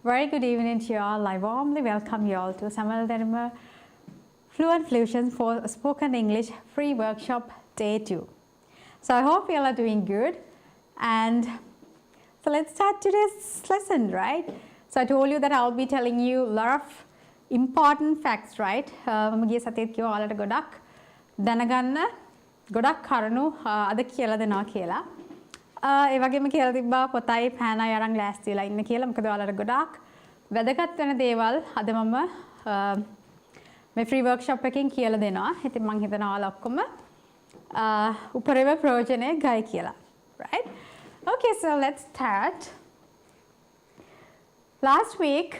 Very good evening to you all. I warmly welcome you all to සරලව Fluent Fusion for Spoken English free workshop day 2. So I hope you all are doing good. And so let's start today's lesson, right? So I told you that I'll be telling you a lot of important facts, right? මම ගිය සතියේත් කිව්වා ඔයාලට ගොඩක් දැනගන්න ගොඩක් කරුණු අද කියලා දෙනවා කියලා. ඒ වගේම කියලා තිබ්බා පොතයි පෑනයි අරන් ලෑස්ති වෙලා ඉන්න කියලා. මොකද ඔයාලට ගොඩක් වැදගත් වෙන දේවල් අද මම මේ free workshop එකකින් කියලා දෙනවා. ඉතින් මම හිතනවා ඔයාලා ඔක්කොම උපරිම ප්‍රයෝජනෙ ගයි කියලා. Right? Okay, so let's start. Last week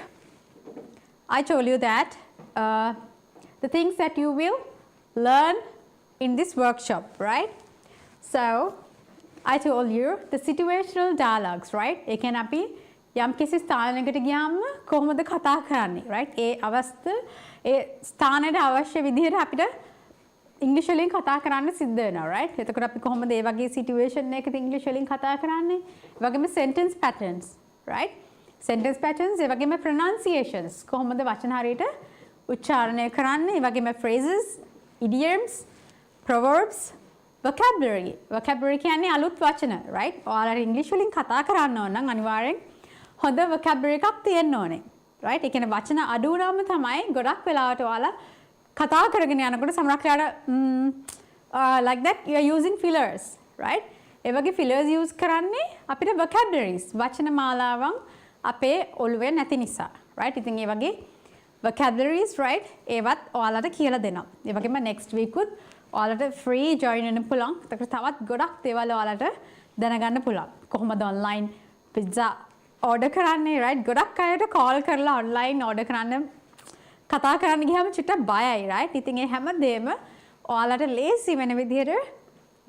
I told you that the things that you will learn in this workshop, right? So I told you the situational dialogues, right? ඒ කියන්නේ අපි යම් කිසි ස්ථානයකට ගියාම කොහොමද කතා කරන්නේ, right? ඒ ඒ ස්ථානයට අවශ්‍ය විදිහට අපිට ඉංග්‍රීසි වලින් කතා කරන්න සිද්ධ වෙනවා, right? එතකොට අපි කොහොමද ඒ වගේ situation එකක ඉංග්‍රීසි වලින් කතා කරන්නේ? ඒ වගේම sentence patterns, right? Sentence patterns, ඒ වගේම pronunciations කොහොමද වචන හරියට උච්චාරණය කරන්නේ? ඒ වගේම phrases, idioms, proverbs, vocabulary. Vocabulary කියන්නේ අලුත් වචන, right? ඔයාලා ඉංග්‍රීසි වලින් කතා කරන්න ඕන නම් අනිවාර්යෙන් හොඳ vocabulary එකක් තියෙන්න ඕනේ, right? ඒ කියන්නේ වචන අඩු වුණාම තමයි ගොඩක් වෙලාවට ඔයාලා කතා කරගෙන යනකොට සමහරක් like that you are using fillers, right? ඒ වගේ fillers use කරන්නේ අපිට vocabularies වචන මාලාවන් අපේ ඔළුවේ නැති නිසා, right? ඉතින් ඒ වගේ vocabularies, right? ඒවත් ඔයාලට කියලා දෙනවා. ඒ වගේම next week උත් ඔයාලට free join වෙන්න පුළුවන්. ඒකට තවත් ගොඩක් දේවල් ඔයාලට දැනගන්න පුළුවන්. කොහොමද online pizza order කරන්නේ, right? ගොඩක් අයට call කරලා online order කරන්න කතා කරන්න ගියාම චුට්ටක් බයයි, right? ඉතින් ඒ හැමදේම ඔයාලට ලේසි වෙන විදිහට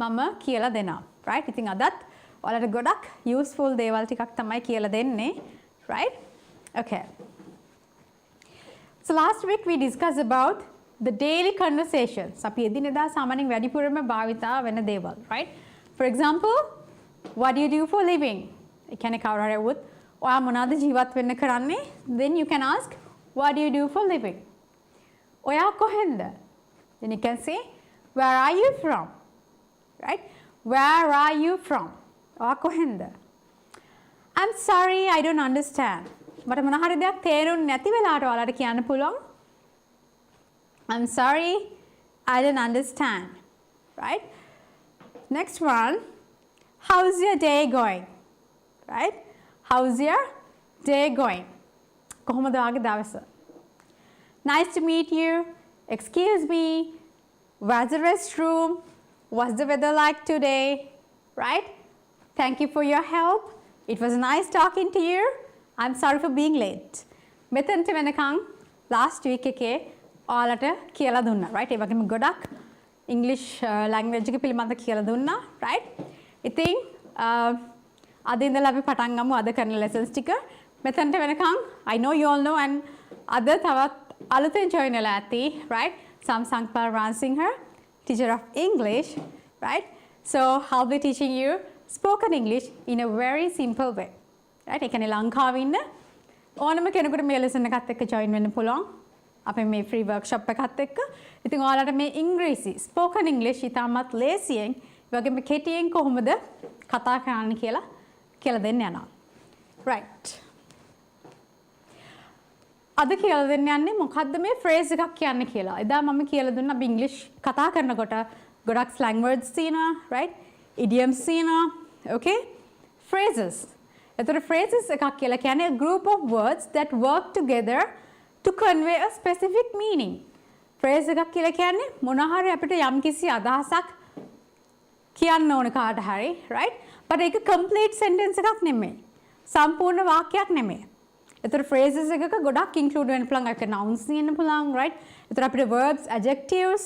මම කියලා දෙනවා, right? ඉතින් අදත් ඔයාලට ගොඩක් useful දේවල් ටිකක් තමයි කියලා දෙන්නේ, right? Okay. So last week we discussed about the daily conversations. අපි එදිනෙදා සාමාන්‍යයෙන් වැඩිපුරම භාවිතා වෙන දේවල්, right? For example, what do you do for living? ඒ කියන්නේ කවුරු හරි වුත් ඔයා මොනවද ජීවත් වෙන්න කරන්නේ? Then you can ask, what do you do for living? ඔයා කොහෙන්ද? Then you can say, where are you from? Right? Where are you from? ඔයා කොහෙන්ද? I'm sorry, I don't understand. මට මොන හරි දෙයක් තේරුන්නේ නැති වෙලාවට ඔයාලට කියන්න පුළුවන්. I'm sorry, I don't understand. Right? Next one, how's your day going? Right? How's your day going? කොහොමද ඔයාගේ දවස? Nice to meet you. Excuse me. Where's the restroom? What's the weather like today? Right? Thank you for your help. It was nice talking to you. I'm sorry for being late. මෙතනට වෙනකන් last week එකේ ඔයාලට කියලා දුන්නා, right? ඒ වගේම ගොඩක් English language එක පිළිබඳව කියලා දුන්නා, right? ඉතින් අද ඉඳලා අපි පටන් ගමු අද කරන lessons ටික. මෙතනට වෙනකන් I know you all know and අද තවත් අලුතෙන් join වෙලා ඇති, right? Samsangpal Ransinghar, teacher of English, right? So I'll be teaching you spoken English in a very simple way. Right? ඒ කියන්නේ ලංකාවේ ඉන්න ඕනම කෙනෙකුට මේ lesson එකත් එක්ක join වෙන්න පුළුවන්. අපේ මේ free workshop එකත් එක්ක. ඉතින් ඔයාලට මේ ඉංග්‍රීසි spoken English ඉතාමත් ලේසියෙන් ඒ වගේම කෙටියෙන් කොහොමද කතා කරන්න කියලා දෙන්න යනවා. Right. අද කියලා දෙන්න යන්නේ මොකද්ද මේ phrase එකක් කියන්නේ කියලා. එදා මම කියලා දුන්නා අපි ඉංග්‍රීසි කතා කරනකොට ගොඩක් slang words තියෙනවා, right? Idioms තියෙනවා, okay? Phrases. එතකොට phrases එකක් කියලා කියන්නේ a group of words that work together to convey a specific meaning. Phrase එකක් කියලා කියන්නේ මොන හරි අපිට යම්කිසි අදහසක් කියන්න ඕන කාට හරි, right? but ඒක complete sentence එකක් නෙමෙයි. සම්පූර්ණ වාක්‍යයක් නෙමෙයි. එතකොට phrases එකක ගොඩක් include වෙන්න පුළුවන්. ඒක nouns තියෙන්න පුළුවන්, right? එතකොට අපිට verbs, adjectives,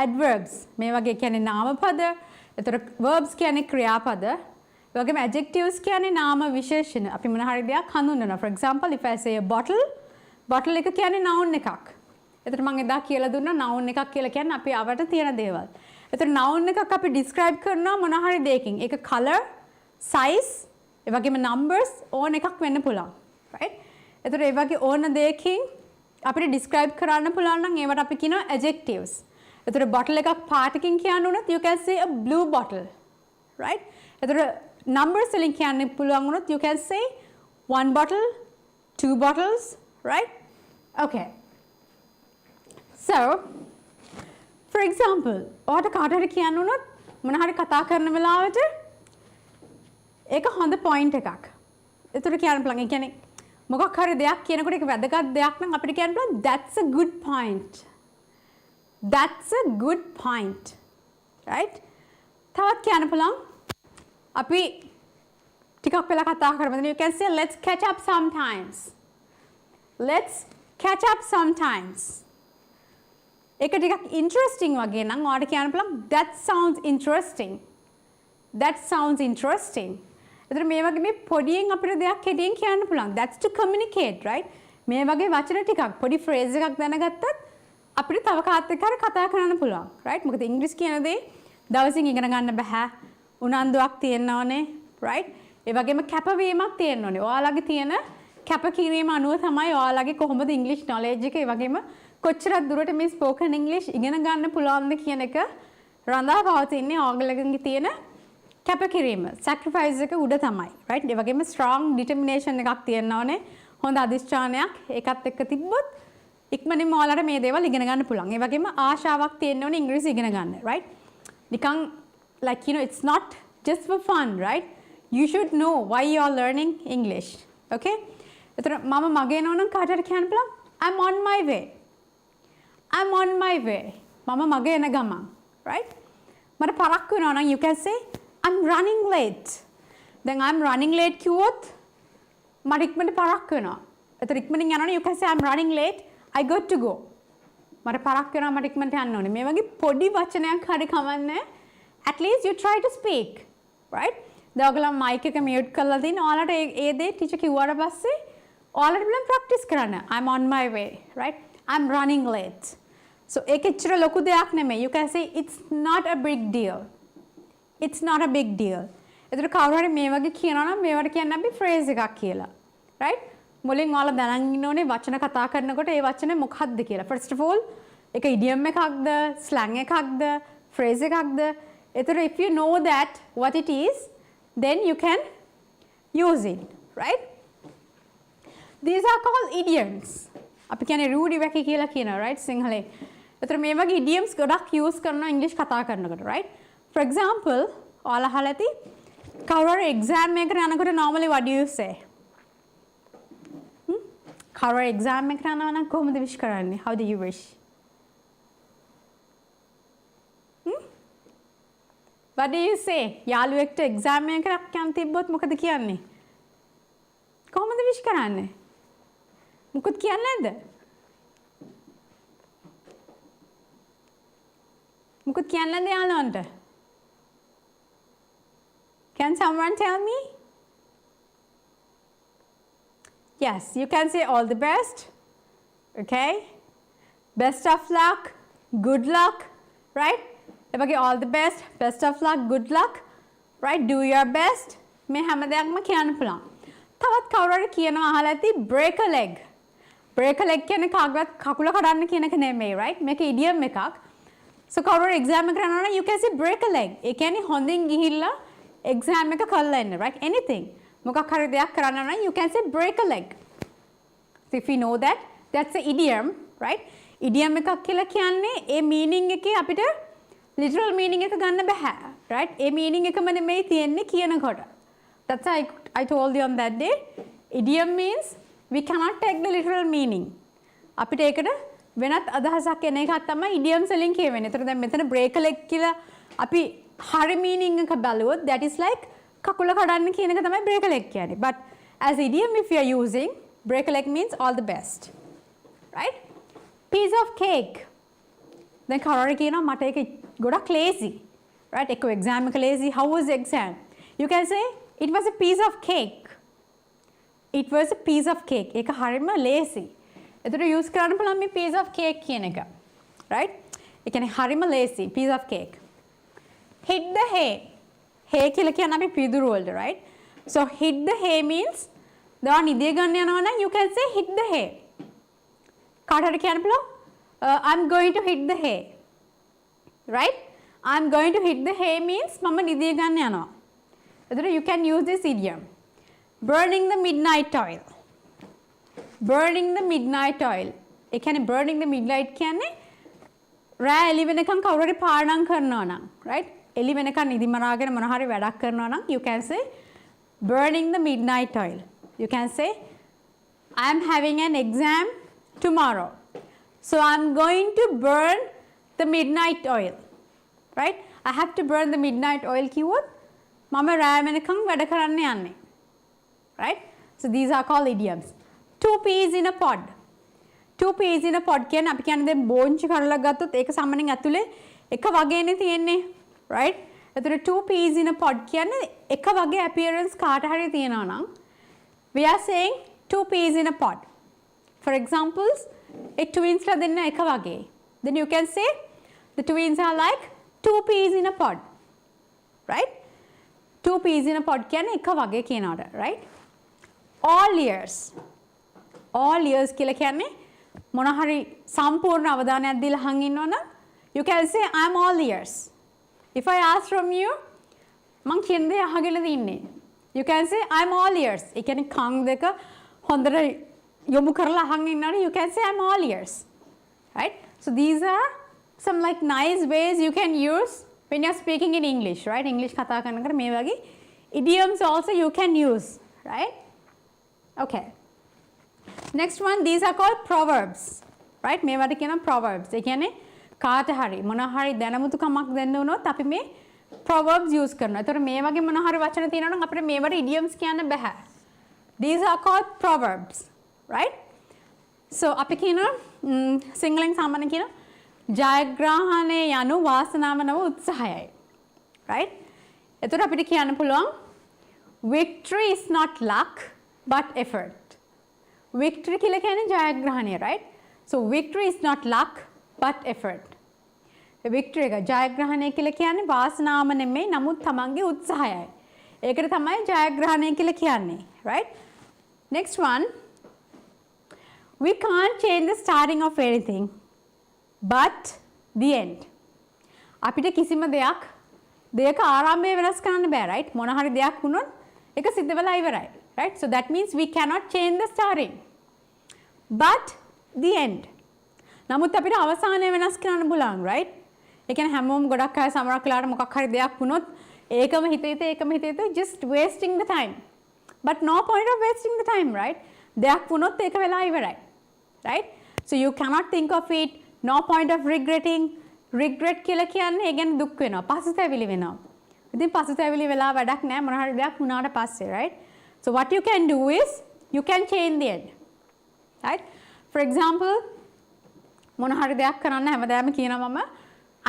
adverbs මේ වගේ කියන්නේ නාමපද. එතකොට verbs කියන්නේ ක්‍රියාපද. ඒ වගේම adjectives කියන්නේ නාම විශේෂණ. අපි මොන හරි දෙයක් හඳුන්වනවා. For example, if I say a bottle, bottle එක කියන්නේ noun එකක්. එතකොට මම එදා කියලා දුන්නා noun එකක් කියලා කියන්නේ අපි අවට තියෙන දේවල්. එතකොට noun එකක් අපි describe කරනවා මොන හරි දෙයකින්. ඒක color, size, ඒ වගේම numbers ඕන එකක් වෙන්න පුළුවන්. right? එතකොට ඒ වගේ ඕන දෙයකින් අපිට describe කරන්න පුළුවන් නම් ඒවට අපි කියනවා adjectives. එතකොට bottle එකක් පාටකින් කියන්න උනොත් you can say a blue bottle. Right? එතකොට numbers වලින් කියන්න පුළුවන් උනොත් you can say one bottle, two bottles, right? Okay. So, for example, ඔයාට කාට හරි කියන්න උනොත් මොන හරි කතා කරන වෙලාවට ඒක හොඳ point එකක්. එතකොට කියන්න පුළුවන්. ඒ කියන්නේ මොකක් හරි දෙයක් කියනකොට ඒක වැදගත් දෙයක් නම් අපිට කියන්න පුළුවන් that's a good point. That's a good point. Right? තවත් කියන්න පුළුවන් අපි ටිකක් වෙලා කතා කරමු. You can say let's catch up sometimes. Let's catch up sometimes. ඒක ටිකක් interesting වගේ නම් ඔයාලට කියන්න පුළුවන් that sounds interesting. That sounds interesting. එතන මේ වගේ මේ පොඩියෙන් අපිට දෙයක් කෙටියෙන් කියන්න පුළුවන්. That's to communicate, right? මේ වගේ වචන ටිකක් පොඩි phrase එකක් දැනගත්තත් අපිට තව කාත් එක්ක හරි කතා කරන්න පුළුවන්, right? මොකද ඉංග්‍රීසි කියන දේ දවසින් ඉගෙන ගන්න බෑ. උනන්දුවක් තියෙන්න ඕනේ, right? ඒ වගේම කැපවීමක් තියෙන්න ඕනේ. ඔයාලගේ තියෙන කැපකිරීම අනුව තමයි ඔයාලගේ කොහොමද ඉංග්‍රීසි knowledge එක ඒ වගේම කොච්චරක් දුරට මේ spoken English ඉගෙන ගන්න පුළුවන්ද කියන එක රඳා පවතින්නේ ඔයාලගේ තියෙන කැපකිරීම. sacrifice එක උඩ තමයි, right? ඒ වගේම strong determination එකක් තියෙන්න ඕනේ. හොඳ අධිෂ්ඨානයක් ඒකත් එක්ක තිබ්බොත් ඉක්මනින්ම ඔයාලට මේ දේවල් ඉගෙන ගන්න පුළුවන්. ඒ වගේම ආශාවක් තියෙන්න ඕනේ ඉංග්‍රීසි ඉගෙන ගන්න, right? නිකන් like you know it's not just for fun, right? You should know why you are learning English. Okay? එතන මම මගේ නෝනම් කාටට කියන්න පුළුවන් I'm on my way. I'm on my way. මම මගේ එන ගමන්, right? මට පරක් වෙනවා නම් you can say I'm running late. දැන් I'm running late කිව්වොත් මට ඉක්මනට පරක් වෙනවා. එතන ඉක්මනින් යනවනේ you can say I'm running late. I got to go. මට පරක් වෙනවා මට ඉක්මනට යන්න ඕනේ. මේ වගේ පොඩි වචනයක් හරි කමන්නේ. At least you try to speak, right? දැන් ඔයගොල්ලෝ mic එක mute කරලා තියෙන ඔයාලට ඒ දේ ටීචර් කිව්වට පස්සේ ඔයාලට බලන්න practice කරන්න. I'm on my way, right? I'm running late. So ඒක එච්චර ලොකු දෙයක් නෙමෙයි. You can say it's not a big deal. It's not a big deal. එතකොට කවුරු හරි මේ වගේ කියනවා නම් මේවට කියන්නේ අපි phrase එකක් කියලා. Right? මුලින් ඔයාලා දැනගෙන ඉන්න ඕනේ වචන කතා කරනකොට ඒ වචනේ මොකක්ද කියලා. First of all, ඒක idiom එකක්ද, slang එකක්ද, phrase එකක්ද? එතකොට if you know that what it is, then you can use it, right? These are called idioms. අපි කියන්නේ රූඩි වැකි කියලා කියනවා, right? සිංහලේ. එතකොට මේ වගේ idioms ගොඩක් use කරනවා English කතා කරනකොට, right? For example, ඔයාලා අහලා ඇති කවුරු හරි exam එකකට යනකොට normally what do you say? කවුරු හරි exam එකකට යනවා නම් කොහොමද wish කරන්නේ? How do you wish? What do you say? යාළුවෙක්ට exam එකක් යන්න තිබ්බොත් මොකද කියන්නේ? කොහොමද wish කරන්නේ? මොකද කියන්නේ නැද්ද? මොකද කියන්නේ නැද්ද යාළුවන්ට? Can someone tell me? Yes, you can say all the best. Okay? Best of luck, good luck, right? Okay, all the best, best of luck, good luck, right? Do your best. මේ හැම දෙයක්ම කියන්න පුළුවන්. තවත් කවුරු හරි කියනවා අහලා ඇති break a leg. break a leg කියන්නේ කාගවත් කකුල කඩන්න කියන එක නෙමෙයි, right? මේක idiom එකක්. So කවුරු හරි exam එක කරනවා නම් you can say break a leg. ඒ කියන්නේ හොඳින් ගිහිල්ලා exam එක කරලා එන්න, right? Anything. මොකක් හරි දෙයක් කරන්න නම් you can say break a leg. So if you know that, that's an idiom, right? idiom එකක් කියලා කියන්නේ ඒ meaning එකේ අපිට literal meaning එක ගන්න බෑ, right? ඒ meaning එකම නෙමෙයි තියෙන්නේ කියනකොට. That's why I told you on that day. Idiom means we cannot take the literal meaning. අපිට ඒකට වෙනත් අදහසක් එන එකක් තමයි idioms වලින් කියවෙන්නේ. ඒතර දැන් මෙතන break a leg කියලා අපි හරි meaning එක බලුවොත් that is like කකුල කඩන්න කියන එක තමයි break a leg කියන්නේ. But as idiom if you are using, break a leg means all the best. Right? Piece of cake. දැන් කවුරු හරි කියනවා මට ඒක ගොඩක් lazy. Right? එක්ක exam එක lazy. How was the exam? You can say it was a piece of cake. It was a piece of cake. ඒක හරියම lazy. එතකොට use කරන්න පුළුවන් මේ piece of cake කියන එක. Right? ඒ කියන්නේ හරියම lazy piece of cake. Hit the hay. Hay කියලා කියන්නේ අපි පිදුරු වලට, right? So hit the hay means දවා නිදිය ගන්න යනවා නම් you can say hit the hay. කාට හරි කියන්න පුළුවන් I'm going to hit the hay. Right? I'm going to hit the hay means මම නිදිය ගන්න යනවා. එතකොට you can use this idiom. Burning the midnight oil. Burning the midnight oil. ඒ කියන්නේ burning the midnight කියන්නේ රෑ එළි වෙනකන් කවුරු හරි පාඩම් කරනවා නම්, right? එළි වෙනකන් නිදි මරාගෙන මොන හරි වැඩක් කරනවා නම් you can say burning the midnight oil. You can say I am having an exam tomorrow. So I'm going to burn the midnight oil. Right? I have to burn the midnight oil කිව්වොත් මම රෑ වෙනකන් වැඩ කරන්න යන්නේ. Right? So these are called idioms. Two peas in a pod. Two peas in a pod කියන්නේ අපි කියන්නේ දැන් බෝංචි කරලා ගත්තොත් ඒක සාමාන්‍යයෙන් ඇතුලේ එක වගේනේ තියෙන්නේ. Right? එතකොට two peas in a pod කියන්නේ එක වගේ appearance කාට හරි තියෙනවා නම් we are saying two peas in a pod. For examples, A twins ලා දෙන්න එක වගේ. Then you can say the twins are like two peas in a pod. Right? Two peas in a pod කියන්නේ එක වගේ කියනවාට. Right? All ears. All ears කියලා කියන්නේ මොන හරි සම්පූර්ණ අවධානයක් දීලා අහන් ඉන්නවනම් you can say I'm all ears. If I ask from you මං කියන දේ අහගෙන ඉන්නේ. You can say I'm all ears. ඒ කියන්නේ කන් දෙක හොඳට යොමු කරලා අහන් ඉන්නවනේ you can say I'm all ears. Right? So these are some like nice ways you can use when you're speaking in English, right? English කතා කරනකොට මේ වගේ idioms also you can use, right? Okay. Next one, these are called proverbs, right? මේවට කියනවා proverbs. ඒ කියන්නේ කාට හරි මොන හරි දැනුමුතුකමක් දෙන්න උනොත් අපි මේ proverbs use කරනවා. ඒතර මේ වගේ මොන හරි වචන තියෙනවා නම් අපිට මේවට idioms කියන්න බෑ. These are called proverbs, right? So අපි කියනවා සිංහලෙන් සාමාන්‍යයෙන් කියනවා ජයග්‍රහණය යනු වාසනාව නොව උත්සාහයයි. Right? එතකොට අපිට කියන්න පුළුවන් victory is not luck but effort. Victory කියලා කියන්නේ ජයග්‍රහණය, right? So victory is not luck but effort. victory එක ජයග්‍රහණය කියලා කියන්නේ වාසනාව නෙමෙයි නමුත් තමන්ගේ උත්සාහයයි. ඒකට තමයි ජයග්‍රහණය කියලා කියන්නේ, right? Next one, we can't change the starting of anything but the end. අපිට කිසිම දෙයක ආරම්භය වෙනස් කරන්න බෑ, right? මොන හරි දෙයක් වුණොත් ඒක සිද්ධ වෙලා ඉවරයි, right? So that means we cannot change the starting but the end. නමුත් අපිට අවසානය වෙනස් කරන්න පුළුවන්, right? ඒ කියන්නේ හැමෝම ගොඩක් අය සමහරක් වෙලාවට මොකක් හරි දෙයක් වුණොත් ඒකම හිතේ just wasting the time. But no point of wasting the time, right? දෙයක් වුණොත් ඒක වෙලා ඉවරයි, right? So you cannot think of it. No point of regretting. Regret කියලා කියන්නේ ඒ කියන්නේ දුක් වෙනවා, පසුතැවිලි වෙනවා. ඉතින් පසුතැවිලි වෙලා වැඩක් නැහැ මොන හරි දෙයක් වුණාට පස්සේ, right? So what you can do is you can change the end. Right? For example, මොන හරි දෙයක් කරන්න හැමදාම කියනවා මම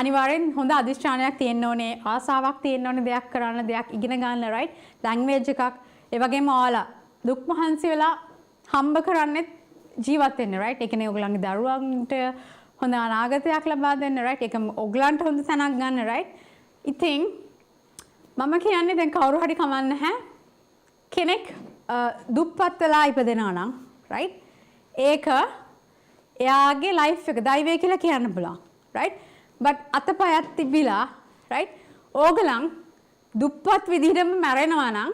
අනිවාර්යෙන් හොඳ අධිෂ්ඨානයක් තියෙන්න ඕනේ, ආසාවක් තියෙන්න ඕනේ දෙයක් කරන්න, දෙයක් ඉගෙන ගන්න, right? language එකක්. ඒ වගේම ඔයාලා දුක් මහන්සි වෙලා හම්බ කරන්නේ ජීවත් වෙන්න, right? ඒ කියන්නේ ඔයගලන්ගේ දරුවන්ට හොඳ අනාගතයක් ලබා දෙන්න, right? ඒක ඔයගලන්ට හොඳ තැනක් ගන්න, right? ඉතින් මම කියන්නේ දැන් කවුරු හරි කමන්නේ නැහැ. කෙනෙක් දුප්පත් වෙලා ඉපදෙනවා නම්, right? ඒක එයාගේ life එක දෛවය කියලා කියන්න පුළුවන්, right? But අතපයත් තිබිලා, right? ඕගලන් දුප්පත් විදිහටම මැරෙනවා නම්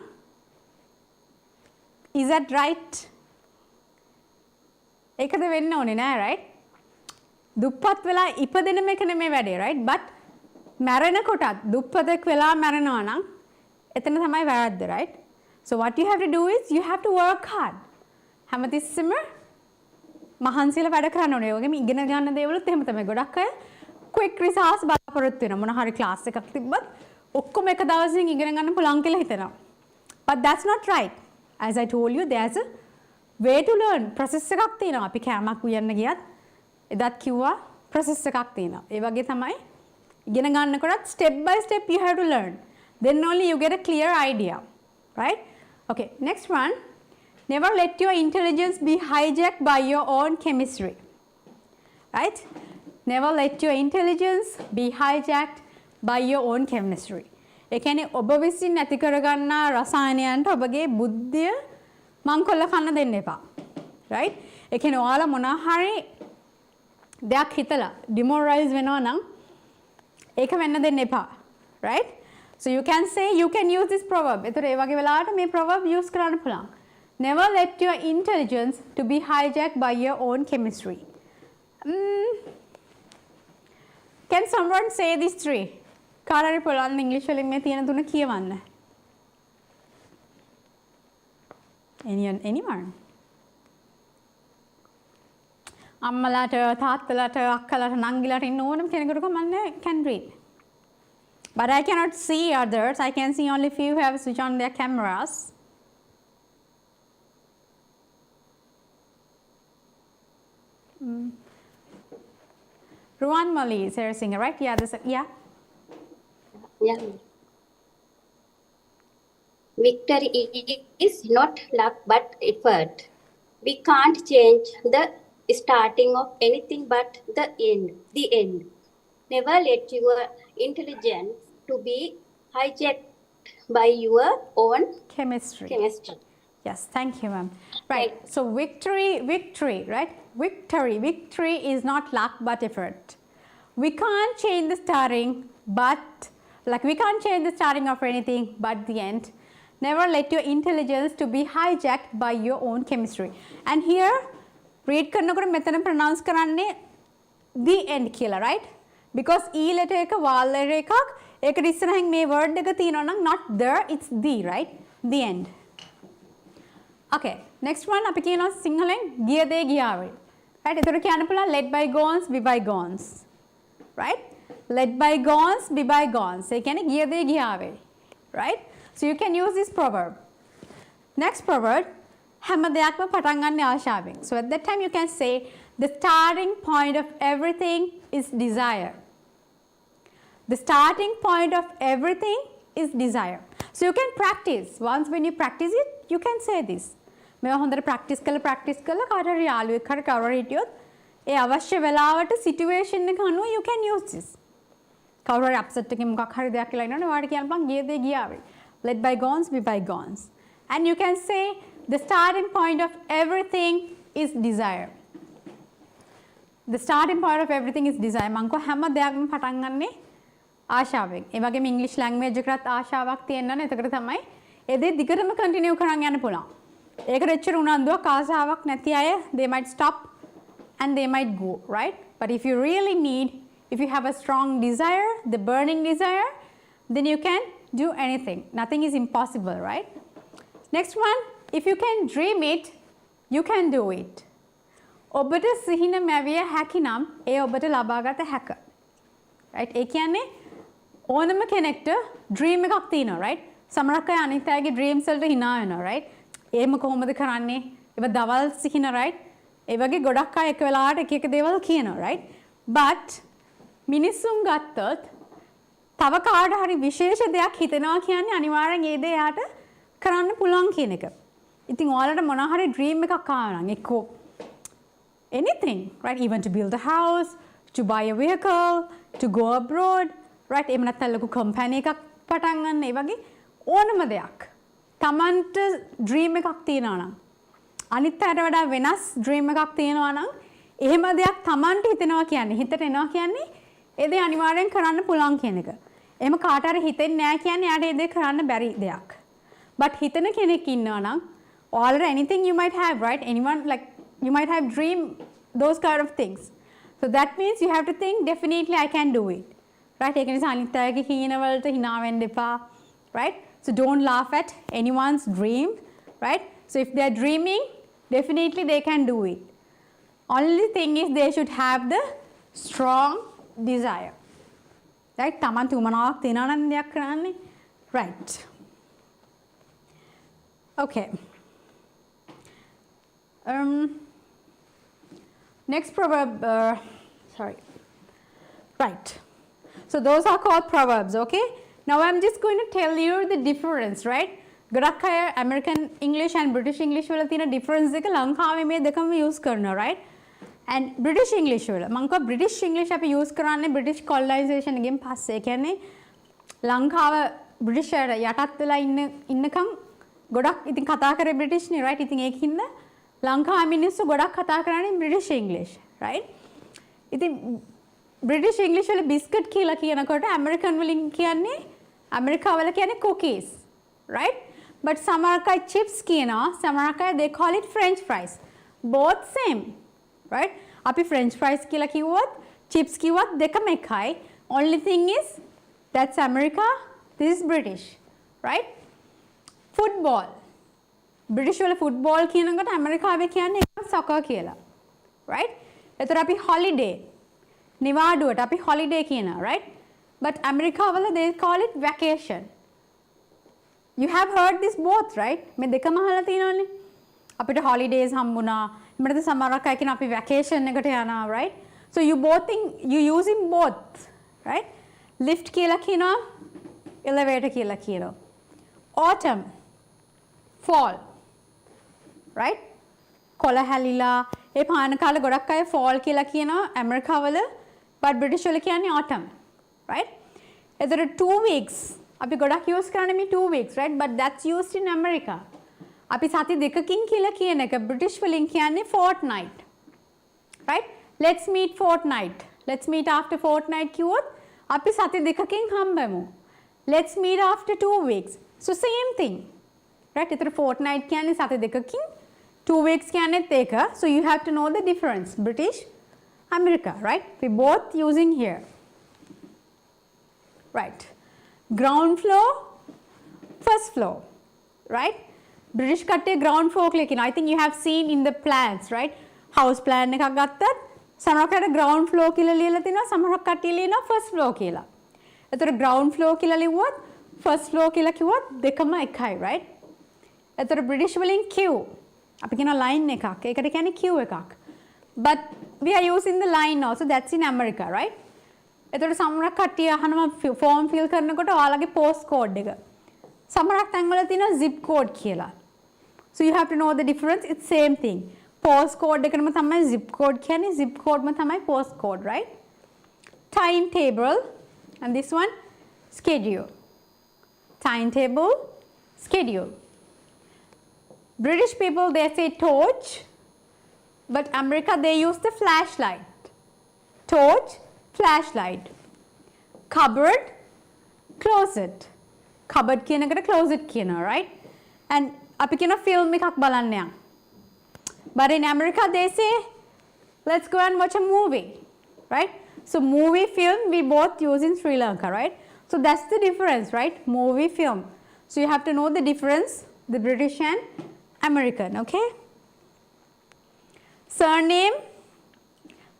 is that right? ඒකද වෙන්න ඕනේ නෑ, right? දුප්පත් වෙලා ඉපදෙන මේක නෙමෙයි වැඩේ, right? But මැරෙනකොටත් දුප්පතෙක් වෙලා මැරෙනවා නම් එතන තමයි වැරද්ද, right? So what you have to do is you have to work hard. හැමතිස්සෙම මහන්සියලා වැඩ කරන්න ඕනේ. ඒ වගේම ඉගෙන ගන්න දේවලුත් එහෙම තමයි. ගොඩක් අය quick results බලාපොරොත්තු වෙනවා. මොන හරි ක්ලාස් එකක් තිබ්බත් ඔක්කොම එක දවසකින් ඉගෙන ගන්න පුළුවන් කියලා හිතනවා. But that's not right. As I told you, there's a way to learn. process එකක් තියෙනවා. අපි කැමක් උයන්න ගියත් එදත් කිව්වා process එකක් තියෙනවා. ඒ වගේ තමයි ඉගෙන ගන්නකොටත් step by step you have to learn. Then only you get a clear idea. Right? Okay, next one. Never let your intelligence be hijacked by your own chemistry. Right? Never let your intelligence be hijacked by your own chemistry. ඒ කියන්නේ ඔබ විසින් ඇති කරගන්නා රසායනයන්ට ඔබගේ බුද්ධිය මංකොල්ල කන්න දෙන්න එපා. right? ඒ කියන්නේ ඔයාලා මොනවා හරි දෙයක් හිතලා demoralize වෙනවා නම් ඒක වෙන්න දෙන්න එපා. right? So you can say, you can use this proverb. එතකොට ඒ වගේ වෙලාවට මේ proverb use කරන්න පුළුවන්. Never let your intelligence to be hijacked by your own chemistry. Can someone say these three? කාටරි පුළුවන් ඉංග්‍රීසි වලින් මේ තියෙන තුන කියවන්න. Anyone? අම්මලාට තාත්තලාට අක්කලාට නංගිලාට ඉන්න ඕනම කෙනෙකුට කමන්නේ can read. But I cannot see others. I can see only few who have switched on their cameras. Ruan Mali is a singer, right? Yeah, yeah. Yeah. Victory is not luck but effort. We can't change the starting of anything but the end. Never let your intelligence to be hijacked by your own chemistry. Yes, thank you, ma'am. Right, so victory, right? Victory is not luck but effort. We can't change the starting, but we can't change the starting of anything but the end. Never let your intelligence to be hijacked by your own chemistry. And here, read කරනකොට මෙතන pronounce කරන්නේ the end කියලා, right? Because E letter එක vowel letter එකක් ඒකට ඉස්සරහින් මේ word එක තියෙනවා නම් not there, it's the, right? The end. Okay, next one අපි කියනවා සිංහලෙන් ගිය දේ ගියාවේ. right? එතකොට කියන්න පුළුවන් let bygones be bygones. right? Let bygones be bygones. ඒ කියන්නේ ගිය දේ ගියාවේ. right? So you can use this proverb. Next proverb, හැම දෙයක්ම පටන් ගන්න ආශාවෙන්. So at that time you can say the starting point of everything is desire. The starting point of everything is desire. So you can practice. Once when you practice it, you can say this. මේවා හොඳට practice කරලා කාටරි යාළුවෙක් හරි කවුරු හිටියොත් ඒ අවශ්‍ය වෙලාවට situation එක අනුව you can use this. කවුරු හරි upset එකකින් මොකක් හරි දෙයක් කියලා ඉන්නවනේ ඔයාලට කියන්න පුළුවන් ගිය දේ ගියාවේ. Let bygones be bygones. And you can say the starting point of everything is desire. The starting point of everything is desire. මං කෝ හැම දෙයක්ම පටන් ගන්නේ ආශාවෙන්. ඒ වගේම ඉංග්‍රීසි ලැන්ග්වේජ් එකකට ආශාවක් තියෙනවනේ. එතකොට තමයි ඒ දේ දිගටම කන්ටිනියු කරන් යන්න පුළුවන්. ඒකට එච්චර උනන්දුවක් ආශාවක් නැති අය they might stop and they might go, right? But if you really need, if you have a strong desire, the burning desire, then you can do anything. Nothing is impossible, right? Next one, if you can dream it, you can do it. ඔබට සිහින මැවිය හැකි නම් ඒ ඔබට ලබාගත හැක. right? ඒ කියන්නේ ඕනම කෙනෙක්ට dream එකක් තියෙනවා, right? සමහරක් අය අනිත් අයගේ dreams වලට hina වෙනවා, right? එහෙම කොහොමද කරන්නේ? ඒව දවල් සිහින, right? ඒ වගේ ගොඩක් අය එක වෙලාවට එක එක දේවල් කියනවා, right? But මිනිස්සුන් ගත්තොත් තව කාට හරි විශේෂ දෙයක් හිතෙනවා කියන්නේ අනිවාර්යෙන් ඒ දේ යාට කරන්න පුළුවන් කියන එක. ඉතින් ඔයාලට මොනවා හරි dream එකක් ආවා නම් එක්කෝ anything, right? Even to build a house, to buy a vehicle, to go abroad, right? එහෙම නැත්නම් ලොකු company එකක් පටන් ගන්න, ඒ වගේ ඕනම දෙයක්. Tamanට dream එකක් තියෙනවා නම් අනිත් අයට වඩා වෙනස් dream එකක් තියෙනවා නම් එහෙම දෙයක් Tamanට හිතෙනවා කියන්නේ හිතට එනවා කියන්නේ ඒ දේ අනිවාර්යෙන් කරන්න පුළුවන් කියන එක. එහෙම කාට හරි හිතෙන්නේ නැහැ කියන්නේ යාට ඒ දේ කරන්න බැරි දෙයක්. But හිතන කෙනෙක් ඉන්නවා නම් already anything you might have, right? Anyone like you might have dream those kind of things. So that means you have to think definitely I can do it. Right? ඒක නිසා අනිත් අයගේ කීන වලට hina වෙන්න එපා. Right? So don't laugh at anyone's dream, right? So if they are dreaming, definitely they can do it. Only thing is they should have the strong desire. Right? Taman තුමනාවක් තියනවා නම් දෙයක් කරන්නේ. Right. Okay. Next proverb, sorry. Right. So those are called proverbs, okay? Now I'm just going to tell you the difference, right? ගොඩක් අය American English and British English වල තියෙන difference එක ලංකාවේ මේ දෙකම use කරනවා, right? And British English වල මම කිව්වා British English අපි use කරන්නේ British colonization එකෙන් පස්සේ. ඒ කියන්නේ ලංකාව British යටත් වෙලා ඉන්නකම් ගොඩක් ඉතින් කතා කරේ බ්‍රිටිෂ් නේ right ඉතින් ඒකින්ද ලංකාවේ මිනිස්සු ගොඩක් කතා කරන්නේ බ්‍රිටිෂ් ඉංග්‍රීසි right ඉතින් බ්‍රිටිෂ් ඉංග්‍රීසි වල බිස්කට් කියලා කියනකොට ඇමරිකන් වලින් කියන්නේ ඇමරිකාව වල කියන්නේ cookies right but සමහර අය chips කියනවා සමහර අය they call it french fries both same right අපි french fries කියලා කිව්වොත් chips කිව්වත් දෙකම එකයි only thing is that's America this is British right football British වල football කියනකොට ඇමරිකාවේ කියන්නේ soccer කියලා right එතකොට අපි holiday නිවාඩුවට අපි holiday කියනවා right but ඇමරිකාවල they call it vacation you have heard this both right මේ දෙකම අහලා තියෙනවනේ අපිට holidays හම්බුණා ඊමණට සමහරක් අය කියන අපි vacation එකට යනවා right so you both think you using both right lift කියලා කියනවා elevator කියලා කියනවා autumn fall right කොළ හැලිලා ඒ පාන කාලේ ගොඩක් අය fall කියලා කියනවා ඇමරිකාවල but British වල කියන්නේ autumn right එතකොට 2 weeks අපි ගොඩක් use කරන්නේ මේ 2 weeks right but that's used in America අපි සති දෙකකින් කියලා කියන එක British වලින් කියන්නේ fortnight right let's meet fortnight let's meet after fortnight කිව්වොත් අපි සති දෙකකින් හම්බෙමු let's meet after 2 weeks so same thing right එතකොට fortnight කියන්නේ සති දෙකකින් 2 weeks කියන්නේත් ඒක so you have to know the difference British America right we both using here right ground floor first floor right British කට්ටිය ground floor කියලා කියනවා I think you have seen in the plans right house plan එකක් ගත්තත් සමහරකට ground floor කියලා ලියලා තිනවා සමහරක් කට්ටිය ලියනවා first floor කියලා එතකොට ground floor කියලා ලිව්වොත් first floor කියලා කිව්වොත් දෙකම එකයි right එතකොට British වලින් Q අපි කියන line එකක් ඒකට කියන්නේ Q එකක් but we are using the line also that's in America right එතකොට සමහරක් කට්ටිය අහනවා form fill කරනකොට ඔයාලගේ post code එක සමහරක් තැන්වල තියෙනවා zip code කියලා so you have to know the difference it's same thing post code එකනම තමයි zip code කියන්නේ zip code ම තමයි post code right timetable and this one schedule timetable schedule British people they say torch but America they use the flashlight torch flashlight cupboard closet cupboard කියන එකට closet කියනවා right and අපි කියන film එකක් බලන්න යන්න but in America they say let's go and watch a movie right so movie film we both use in Sri Lanka right so that's the difference right movie film so you have to know the difference the British and American okay surname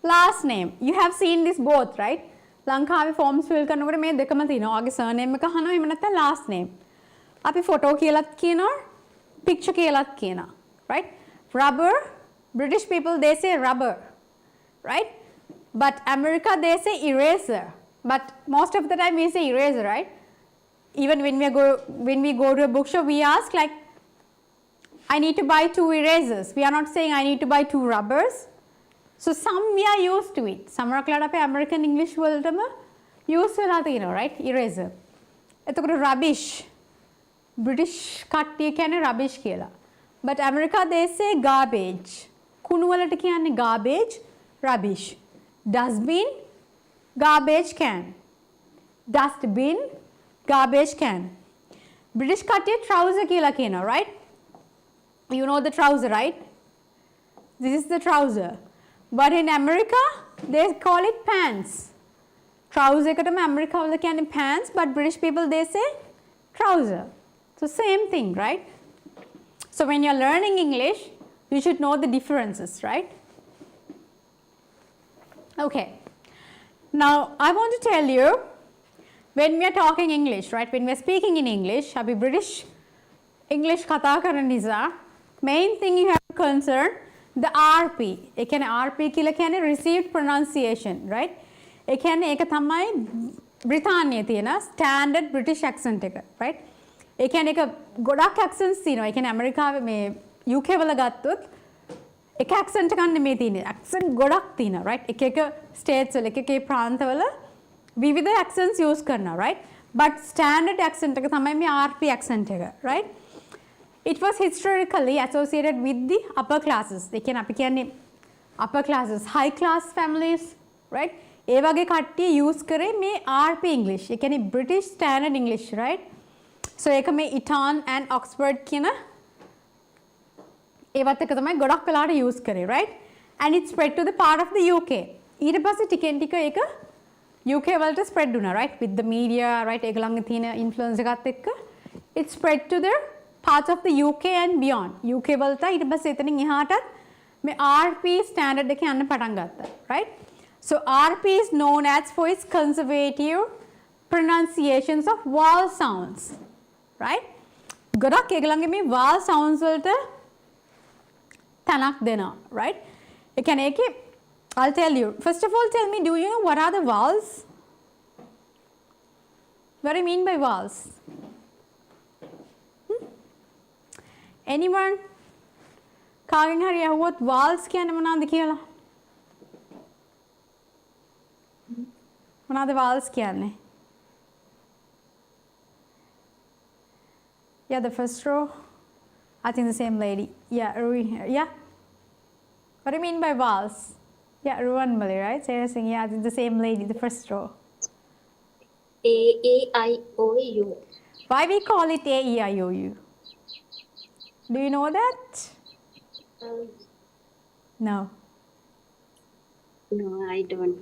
last name you have seen this both right ලංකාවේ forms fill කරනකොට මේ දෙකම තියෙනවා ඔයාගේ surname එක අහනවා එහෙම නැත්නම් last name අපි photo කියලාත් කියනවා picture කියලාත් කියනවා right rubber British people they say rubber right but America they say eraser but most of the time we say eraser right even when we go to a bookshop we ask like I need to buy 2 erasers we are not saying I need to buy 2 rubbers so some we are used to it සමහරක්ලාට අපේ American English වලටම use වෙලා තියෙනවා right eraser එතකොට rubbish British කට්ටිය කියන්නේ rubbish කියලා but America they say garbage කුණු වලට කියන්නේ garbage rubbish dustbin garbage can dustbin garbage can British කට්ටිය trouser කියලා කියනවා right you know the trouser right this is the trouser but in America they call it pants trouser එකටම ඇමරිකාවල කියන්නේ pants but British people they say trouser so same thing right so when you're learning English you should know the differences right okay now I want to tell you when we are talking English right when we are speaking in English අපි British English කතා කරන නිසා main thing you have to concern the RP ඒ කියන්නේ RP කියලා කියන්නේ received pronunciation right ඒ කියන්නේ ඒක තමයි බ්‍රිතාන්‍යයේ තියෙන standard British accent එක right ඒ කියන්නේ ඒක ගොඩක් accents තියෙනවා ඒ කියන්නේ ඇමරිකාවේ මේ UK වල ගත්තොත් එක accent එකක් නෙමෙයි තියෙන්නේ accent ගොඩක් තියෙනවා right එක එක states වල එක එක ප්‍රාන්තවල විවිධ accents use කරනවා right but standard accent එක තමයි මේ RP accent එක right it was historically associated with the upper classes. They can අපි කියන්නේ upper classes, high class families, right? ඒ වගේ කට්ටිය use කරේ මේ RP English. ඒ කියන්නේ British Standard English, right? So ඒක මේ Eton and Oxford කියන ඒවත් එක තමයි ගොඩක් වෙලාවට use කරේ, right? And it spread to the part of the UK. ඊට පස්සේ ටිකෙන් ටික ඒක UK වලට spread වුණා, right? With the media, right? ඒගොල්ලන්ගේ තියෙන influence එකත් එක්ක it spread to the parts of the UK and beyond. UK වලට ඊට පස්සේ එතනින් එහාටත් මේ RP standard එක යන්න පටන් ගත්තා, right? So RP is known as for its conservative pronunciations of vowel sounds, right? ගොඩක් ඒගොල්ලන්ගේ මේ vowel sounds වලට තනක් දෙනවා, right? ඒ කියන්නේ ඒකේ I'll tell you. First of all, tell me, do you know what are the vowels? What do you mean by vowels? Anyone? කාගෙන් හරි අහුවොත් vowels කියන්නේ මොනවද කියලා? මොනවද vowels කියන්නේ? Yeah, the first row. I think the same lady. Yeah, Rui here. Yeah. What do you mean by vowels? Yeah, Ruan Mali, right? Sarah saying, yeah, the same lady, the first row. A, E, I, O, U. Why we call it A, E, I, O, U? Do you know that? No. No, I don't.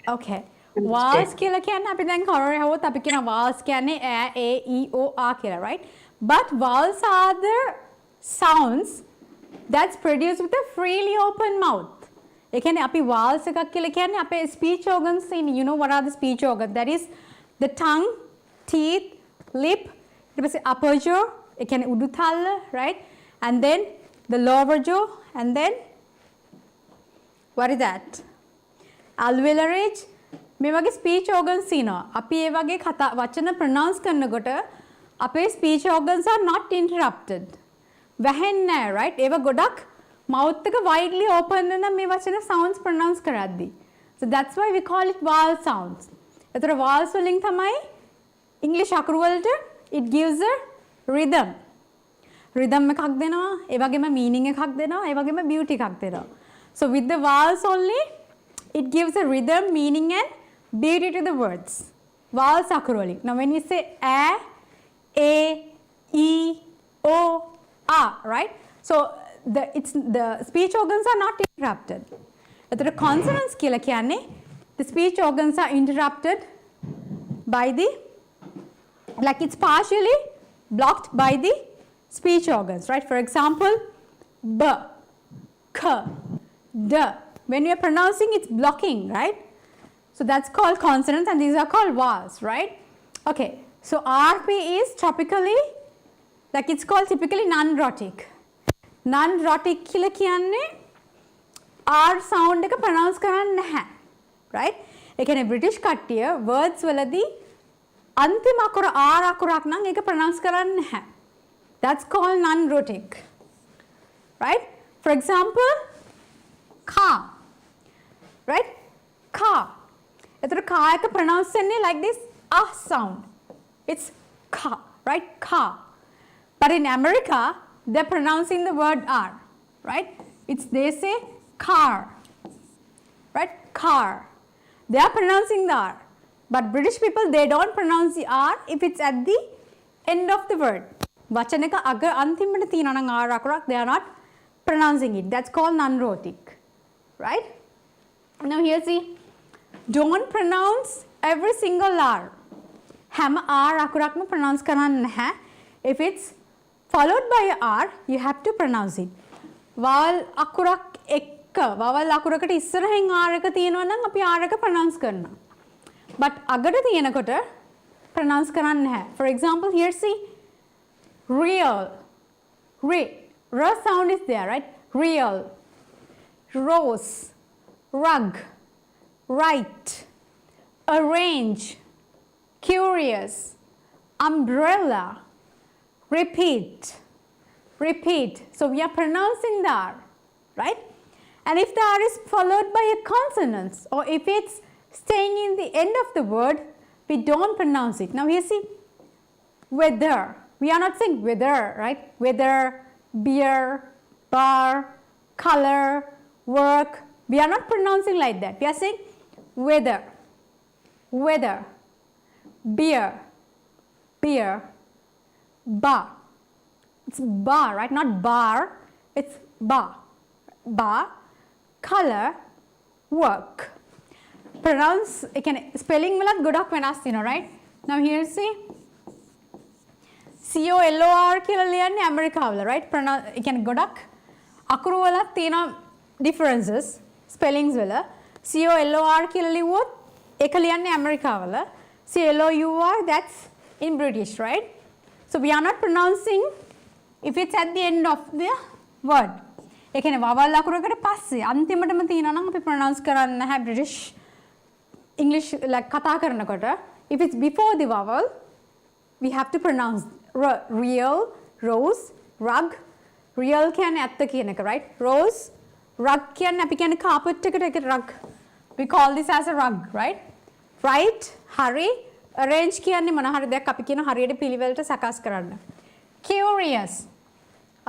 Okay. Vowels කියලා කියන්නේ අපි දැන් කවුරු හවොත් අපි කියන vowels කියන්නේ A, E, O, R කියලා, right? But vowels are the sounds that's produced with a freely open mouth. ඒ කියන්නේ අපි vowels එකක් කියලා කියන්නේ අපේ speech organs in, you know what are the speech organs? That is the tongue, teeth, lip, ඊට පස්සේ upper jaw, ඒ කියන්නේ උඩු තල්ල, right? And then the lower jaw, and then what is that? Alveolar ridge. මේ වගේ speech organs ඉනවා. අපි ඒ වගේ කතා වචන pronounce කරනකොට අපේ speech organs are not interrupted. වැහෙන්නේ නැහැ, right? ඒව ගොඩක් mouth එක widely open වෙන මේ වචන sounds pronounce කරද්දී. So that's why we call it vowel sounds. ඒතර vowels වලින් තමයි English අකුරු වලට it gives a rhythm. Rhythm එකක් දෙනවා, ඒ වගේම meaning එකක් දෙනවා, ඒ වගේම beauty එකක් දෙනවා. So with the vowels only it gives a rhythm, meaning and beauty to the words. Vowels අකුරු වලින්. Now when we say a, e, o, a, right? So the speech organs are not interrupted. The consonants කියලා කියන්නේ the speech organs are interrupted by the, like it's partially blocked by the speech organs, right? For example, b, k, d. When you are pronouncing, it's blocking, right? So that's called consonants and these are called vowels, right? Okay, so RP is topically, like it's called typically non-rhotic. Non-rhotic කියලා කියන්නේ R sound එක pronounce කරන්නේ නැහැ, right? ඒ කියන්නේ British කට්ටිය words වලදී අන්තිම අකුර R අකුරක් නම් ඒක pronounce කරන්නේ නැහැ. That's called non-rhotic, right? For example, car, right? Car. එතකොට car එක pronounce වෙන්නේ like this sound. It's car, right? Car. But in America, they're pronouncing the word R, right? They say car, right? Car. They are pronouncing the R. But British people, they don't pronounce the R if it's at the end of the word. වචන එක අග අන්තිමට තියෙනවා නම් R අකුරක්, they are not pronouncing it. That's called non-rhotic, right? Now here see, don't pronounce every single R. හැම R අකුරක්ම pronounce කරන්න නැහැ. If it's followed by a R, you have to pronounce it. vowel අකුරක් එක්ක vowel අකුරකට ඉස්සරහින් R එක තියෙනවා නම් අපි R එක pronounce කරනවා. But අගට තියෙනකොට pronounce කරන්න නැහැ. For example, here see, real, r sound is there, right? Real, rose, rug, right, arrange, curious, umbrella, repeat, repeat. So we are pronouncing the R, right? And if the R is followed by a consonant, or if it's staying in the end of the word, we don't pronounce it. Now here see, weather, We are not saying weather, right? Weather, beer, bar, color, work. We are not pronouncing like that. We are saying weather, weather, beer, beer, bar. It's bar, right? Not bar. It's bar. Bar, color, work. Pronounce, spelling වලත් ගොඩක් වෙනස් වෙනවා, right? Now here see. COLOR කියලා ලියන්නේ ඇමරිකාවල, right? ඒ කියන්නේ ගොඩක් අකුරු වලත් තියෙන differences spellings වල. COLOR කියලා ලිව්වොත් ඒක ලියන්නේ ඇමරිකාවල. CLOUR that's in British, right? So we are not pronouncing if it's at the end of the word. ඒ කියන්නේ vowel අකුරකට පස්සේ අන්තිමටම තියෙනවා නම් අපි pronounce කරන්නේ නැහැ British English like කතා කරනකොට. If it's before the vowel, we have to pronounce real, rose, rug. Real කියන්නේ ඇත්ත කියන එක, right? Rose, rug කියන්නේ අපි කියන්නේ carpet එකට ඒක rug. We call this as a rug, right? Right, hurry, arrange කියන්නේ මොන හරි දෙයක් අපි කියන හරියට පිළිවෙලට සකස් කරන්න. Curious.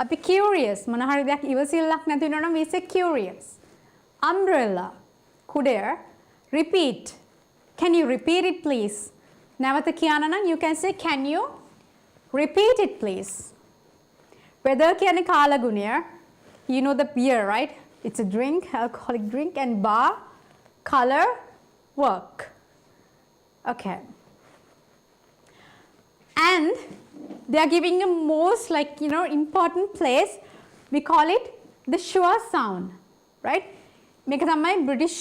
අපි curious මොන හරි දෙයක් ඉවසිල්ලක් නැති වෙනවා නම් we say curious. Umbrella, කුඩය. Repeat. Can you repeat it please? නැවත කියන්න නම් you can say can you repeat it please? Weather කියන්නේ කාලගුණය. You know the beer, right? It's a drink, alcoholic drink, and bar, color, work. Okay. And they are giving a most like, you know, important place. We call it the sure sound, right? මේක තමයි British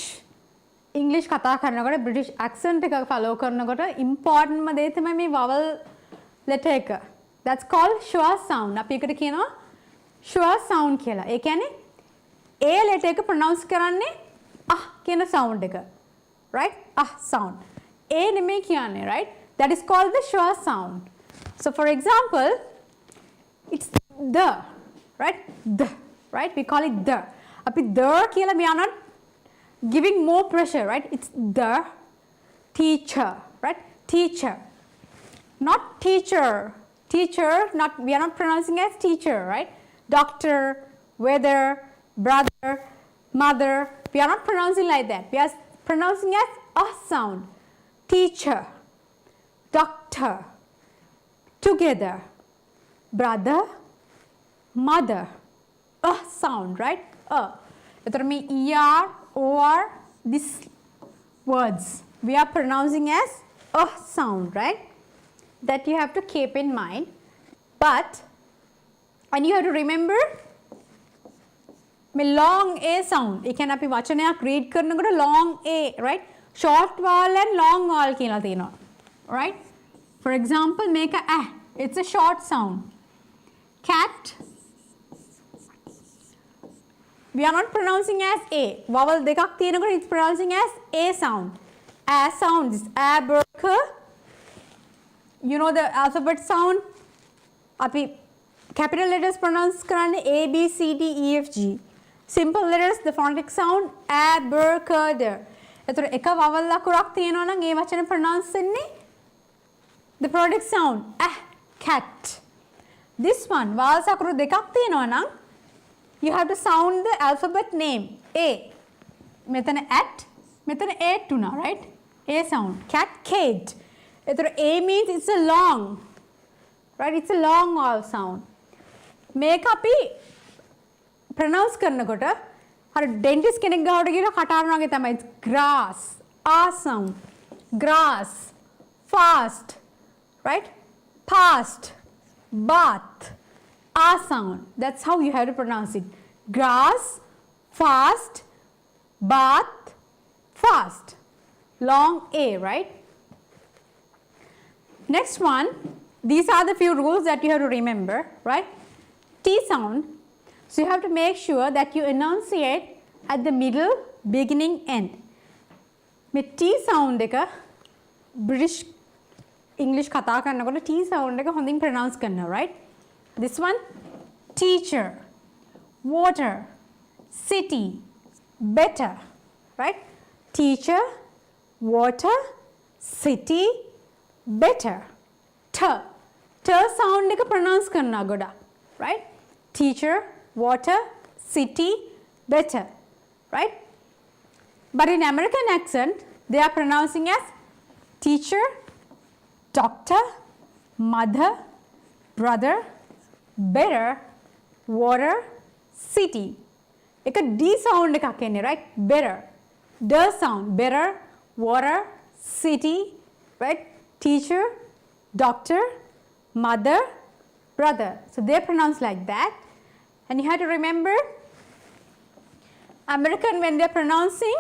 English කතා කරනකොට British accent එක follow කරනකොට important ම දේ තමයි මේ vowel letter එක. That's called sure sound. අපි ඒකට කියනවා sure sound කියලා. ඒ කියන්නේ A letter එක pronounce කරන්නේ කියන sound එක. Right? Sound. A නෙමෙයි කියන්නේ, right? That is called the sure sound. So for example, it's the, right? The, right? We call it the. අපි the කියලා we are not giving more pressure, right? It's the teacher, right? Teacher. Not teacher. Teacher, not, we are not pronouncing as teacher, right? Doctor, weather, brother, mother. We are not pronouncing like that. We are pronouncing as a sound. Teacher, doctor, together, brother, mother. A sound, right? එතකොට මේ ER, OR, these words we are pronouncing as a sound, right? That you have to keep in mind. But, and you have to remember මේ long A sound. ඒ කියන්නේ අපි වචනයක් read කරනකොට long A, right? Short vowel and long vowel කියලා තියෙනවා. Right? For example, make a it's a short sound. Cat. We are not pronouncing as A. Vowel දෙකක් තියෙනකොට it's pronouncing as A sound. A sound is A, burka. You know the alphabet sound? අපි capital letters pronounce කරන්නේ A, B, C, D, E, F, G. Simple letters, the phonetic sound A, burka, der. එතකොට එක vowel අකුරක් තියෙනවා නම් ඒ වචන pronounce වෙන්නේ the phonetic sound cat. This one vowels අකුරු දෙකක් තියෙනවා නම් you have to sound the alphabet name A. මෙතන at, මෙතන A තුනා, right? A sound. Cat, Kate. එතකොට A means it's a long, right? It's a long vowel sound. මේක අපි pronounce කරනකොට අර dentist කෙනෙක් ගාවට ගිහලා කටහඬනවා වගේ තමයි. It's grass, A sound. Grass, fast, right? Past, bath, A sound. That's how you have to pronounce it. Grass, fast, bath, fast. Long A, right? Next one, these are the few rules that you have to remember, right? T sound. So you have to make sure that you enunciate at the middle, beginning, end. මේ T sound එක British English කතා කරනකොට T sound එක හොඳින් pronounce කරනවා, right? This one, teacher, water, city, better, right? Teacher, water, city, better. T, T sound එක pronounce කරනවා ගොඩක්. Right? Teacher, water, city, better. Right? But in American accent, they are pronouncing as teacher, doctor, mother, brother, better, water, city. එක D sound එකක් එන්නේ, right? Better. The sound, better, water, city, right? Teacher, doctor, mother, brother. So they pronounce like that. And you have to remember, American when they are pronouncing,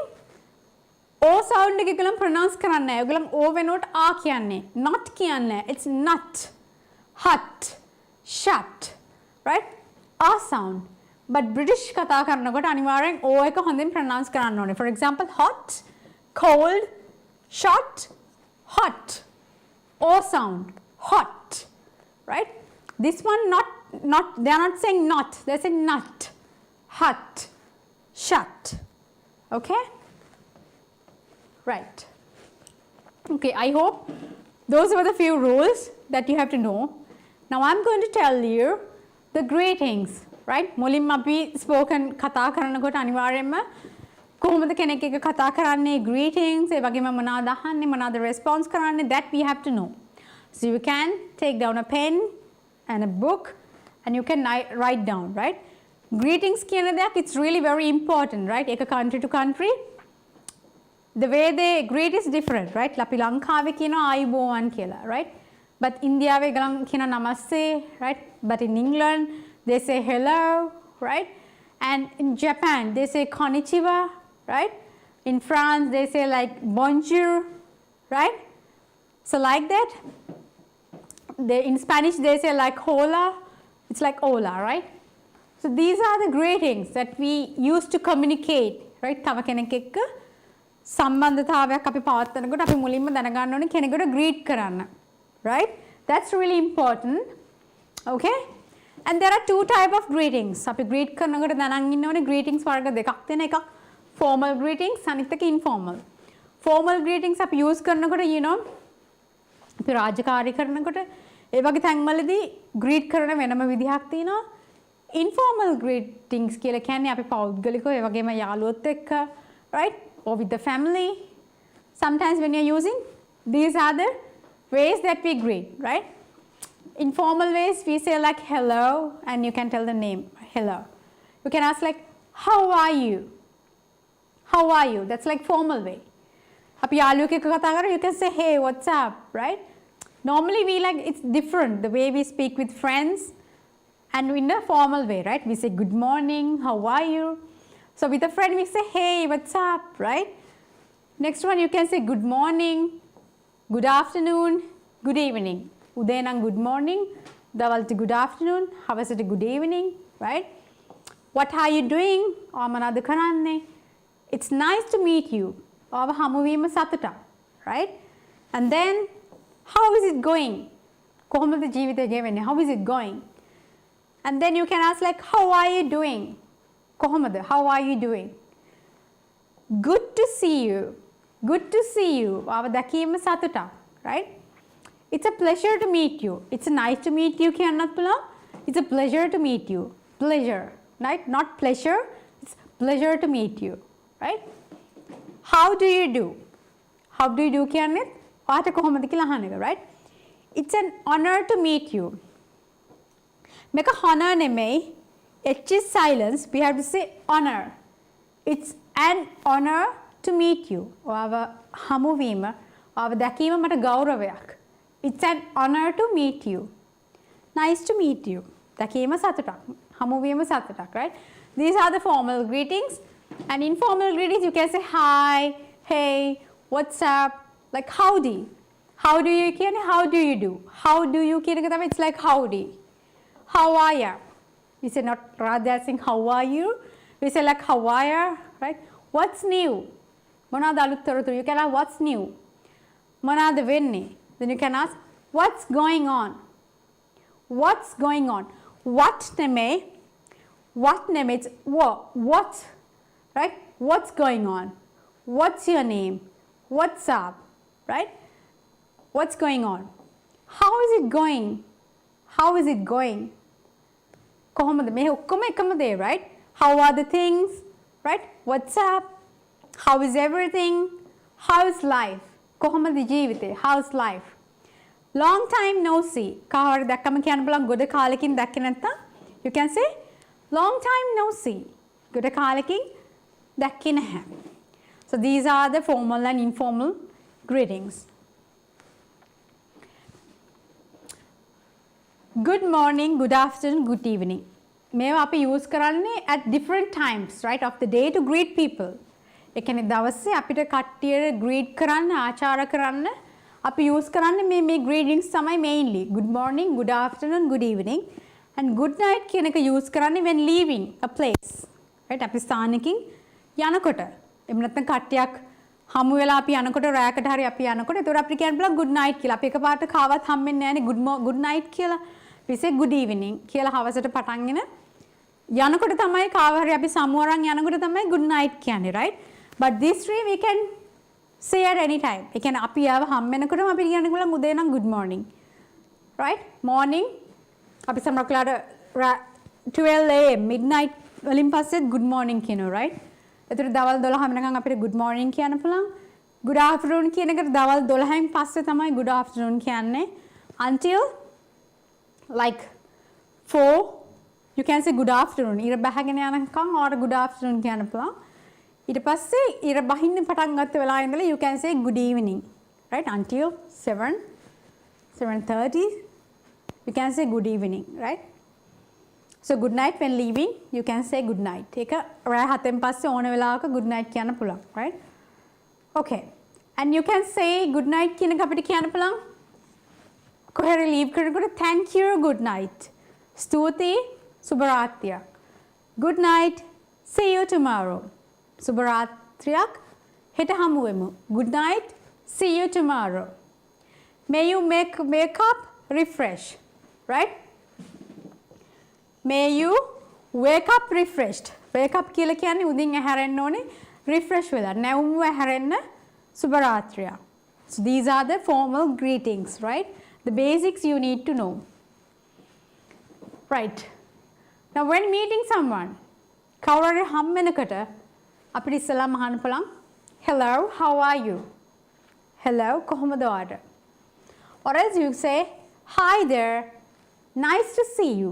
O sound එක ගලම් pronounce කරන්නේ නැහැ. ඔයගලම් O වෙනුවට A කියන්නේ. Not කියන්නේ. It's nut, hut, shut, right? A sound. But British කතා කරනකොට අනිවාර්යෙන් O එක හොඳින් pronounce කරන්න ඕනේ. For example, hot, cold, shot, hot. O sound, hot, right? This one not, they are not saying not, they are saying nut, hut, shut, okay? Right. Okay, I hope those were the few rules that you have to know. Now I'm going to tell you the greetings, right? මුලින්ම අපි spoken කතා කරනකොට අනිවාර්යයෙන්ම කොහොමද කෙනෙක් එක්ක කතා කරන්නේ, greetings, ඒ වගේම මොනවද අහන්නේ, මොනවද response කරන්නේ, that we have to know. So you can take down a pen and a book and you can write down, right? Greetings කියන දෙයක්, it's really very important, right? එක country to country, the way they greet is different, right? අපි ලංකාවේ කියනවා ආයුබෝවන් කියලා, right? But ඉන්දියාවේ ගලන් කියන නමස්තේ, right? But in England they say hello, right? And in Japan they say konnichiwa, right? In France they say like bonjour, right? So like that. In Spanish they say like hola, it's like hola, right? So these are the greetings that we use to communicate, right? තව කෙනෙක් එක්ක සම්බන්ධතාවයක් අපි පවත්වනකොට අපි මුලින්ම දැනගන්න ඕනේ කෙනෙකුට greet කරන්න, right? That's really important, okay? And there are two type of greetings. අපි greet කරනකොට දැනන් ඉන්න ඕනේ greetings වර්ග දෙකක් තියෙන එකක් formal greetings අනිත් එක informal. Formal greetings අපි use කරනකොට you know අපි රාජකාරී කරනකොට ඒ වගේ තැන්වලදී greet කරන වෙනම විදිහක් තියෙනවා. Informal greetings කියලා කියන්නේ අපි පෞද්ගලිකව ඒ වගේම යාළුවොත් එක්ක, right? Or with the family. Sometimes when you're using, these are the ways that we greet, right? Informal ways we say like hello and you can tell the name, hello. You can ask like how are you? How are you? That's like formal way. අපි යාළුවෙක් එක්ක කතා කරා, you can say hey what's up, right? Normally we like, it's different the way we speak with friends and in a formal way, right? We say good morning, how are you? So with a friend we say hey what's up, right? Next one you can say good morning, good afternoon, good evening. උදේ නම් good morning, දවල්ට good afternoon, හවසට good evening, right? What are you doing? මොනවද කරන්නේ? It's nice to meet you. ඔබ හමු වීම සතුටක්, right? And then how is it going? කොහොමද ජීවිතය ගෙවෙන්නේ? How is it going? And then you can ask like how are you doing? කොහොමද? How are you doing? Good to see you. Good to see you. ඔබ දැකීම සතුටක්, right? It's a pleasure to meet you. It's nice to meet you කියන්නත් පුළුවන්. It's a pleasure to meet you. Pleasure, right? Not pleasure. It's pleasure to meet you, right? How do you do? How do you do කියන්නේ ඔයාට කොහොමද කියලා අහන එක, right? It's an honor to meet you. මේක honor නෙමෙයි. H is silence. We have to say honor. It's an honor to meet you. ඔයාව හමු වීම, ඔයාව දැකීම මට ගෞරවයක්. It's an honor to meet you. Nice to meet you. දැකීම සතුටක්. හමු වීම සතුටක්, right? These are the formal greetings. And informal greetings you can say hi, hey, what's up, like howdy. How do you කියන්නේ how do you do? How do you කියන එක තමයි, it's like howdy. How are you? We say not rather than saying how are you, we say like how are you, right? What's new? මොනවද අලුත් තොරතුරු? You can ask what's new? මොනවද වෙන්නේ? Then you can ask what's going on? What's going on? What නෙමෙයි, it's what, right? What's going on? What's your name? What's up, right? What's going on? How is it going? how is it going? කොහොමද මේ ඔක්කොම එකම දේ, right? How are the things, right? What's up? How is everything? How is life? කොහොමද ජීවිතේ? How's life? Long time no see. කාවර දැක්කම කියන්න බලන්න ගොඩ කාලෙකින් දැක්කේ නැත්තම් you can say long time no see. ගොඩ කාලෙකින් දැක්කේ නැහැ. So these are the formal and informal greetings. Good morning, good afternoon, good evening. මේවා අපි use කරන්නේ at different times, right, of the day to greet people. ඒ කියන්නේ දවසේ අපිට කට්ටියට greet කරන්න, ආචාර කරන්න අපි use කරන්නේ මේ greetings තමයි mainly. Good morning, good afternoon, good evening. And good night කියන එක use කරන්නේ when leaving a place. Right? අපි ස්ථානකින් යනකොට. එහෙම නැත්නම් කට්ටියක් හමු වෙලා අපි යනකොට රැයකට හරි අපි යනකොට ඒතර අපිට කියන්න පුළුවන් good night කියලා. අපි එකපාරට කාවත් හම්බෙන්නේ නැහැනේ good night කියලා. We say good evening කියලා හවසට පටන්ගෙන යනකොට තමයි කාව හරි අපි සමුවරන් යනකොට තමයි good night කියන්නේ, right? But this three we can say at any time. ඒ කියන්නේ අපි ආව හම්බෙනකොටම අපි කියන්න පුළුවන් උදේ නම් good morning. Right? Morning අපි සමහරවිට 12 am midnight වලින් පස්සේ good morning කියනවා, right? ඒතර දවල් 12 වෙනකන් අපිට good morning කියන්න පුළුවන්. good afternoon කියන එකට දවල් 12න් පස්සේ තමයි good afternoon කියන්නේ. Until like 4 you can say good afternoon. ඉර බහගෙන යනකම් or good afternoon කියන්න පුළුවන්. ඊට පස්සේ ඉර බහින්න පටන් ගත්ත වෙලාවෙ ඉඳලා you can say good evening, right? Until 7:30 you can say good evening, right? So good night when leaving you can say good night. ඒක රාය 7න් පස්සේ ඕන වෙලාවක good night කියන්න පුළුවන්, right? Okay. And you can say good night කියන එක අපිට කියන්න පුළුවන් කොහේ leave කරනකොට thank you, good night. ස්තුතියි, සුබ රාත්‍රියක්. Good night, see you tomorrow. සුබ රාත්‍රියක්, හෙට හමු වෙමු. Good night, see you tomorrow. May you make up refresh, right? May you wake up refreshed. Wake up කියලා කියන්නේ උදින් ඇහැරෙන්න ඕනේ, refresh වෙලා. නැවුම් ඇහැරෙන්න සුබ රාත්‍රියක්. So these are the formal greetings, right? The basics you need to know. Right. Now when meeting someone, කවුරුහරි හම්බෙනකොට අපිට ඉස්සෙල්ලාම අහන්න පුළුවන් hello, how are you? Hello, කොහොමද ඔයාට? Or else you say hi there, nice to see you.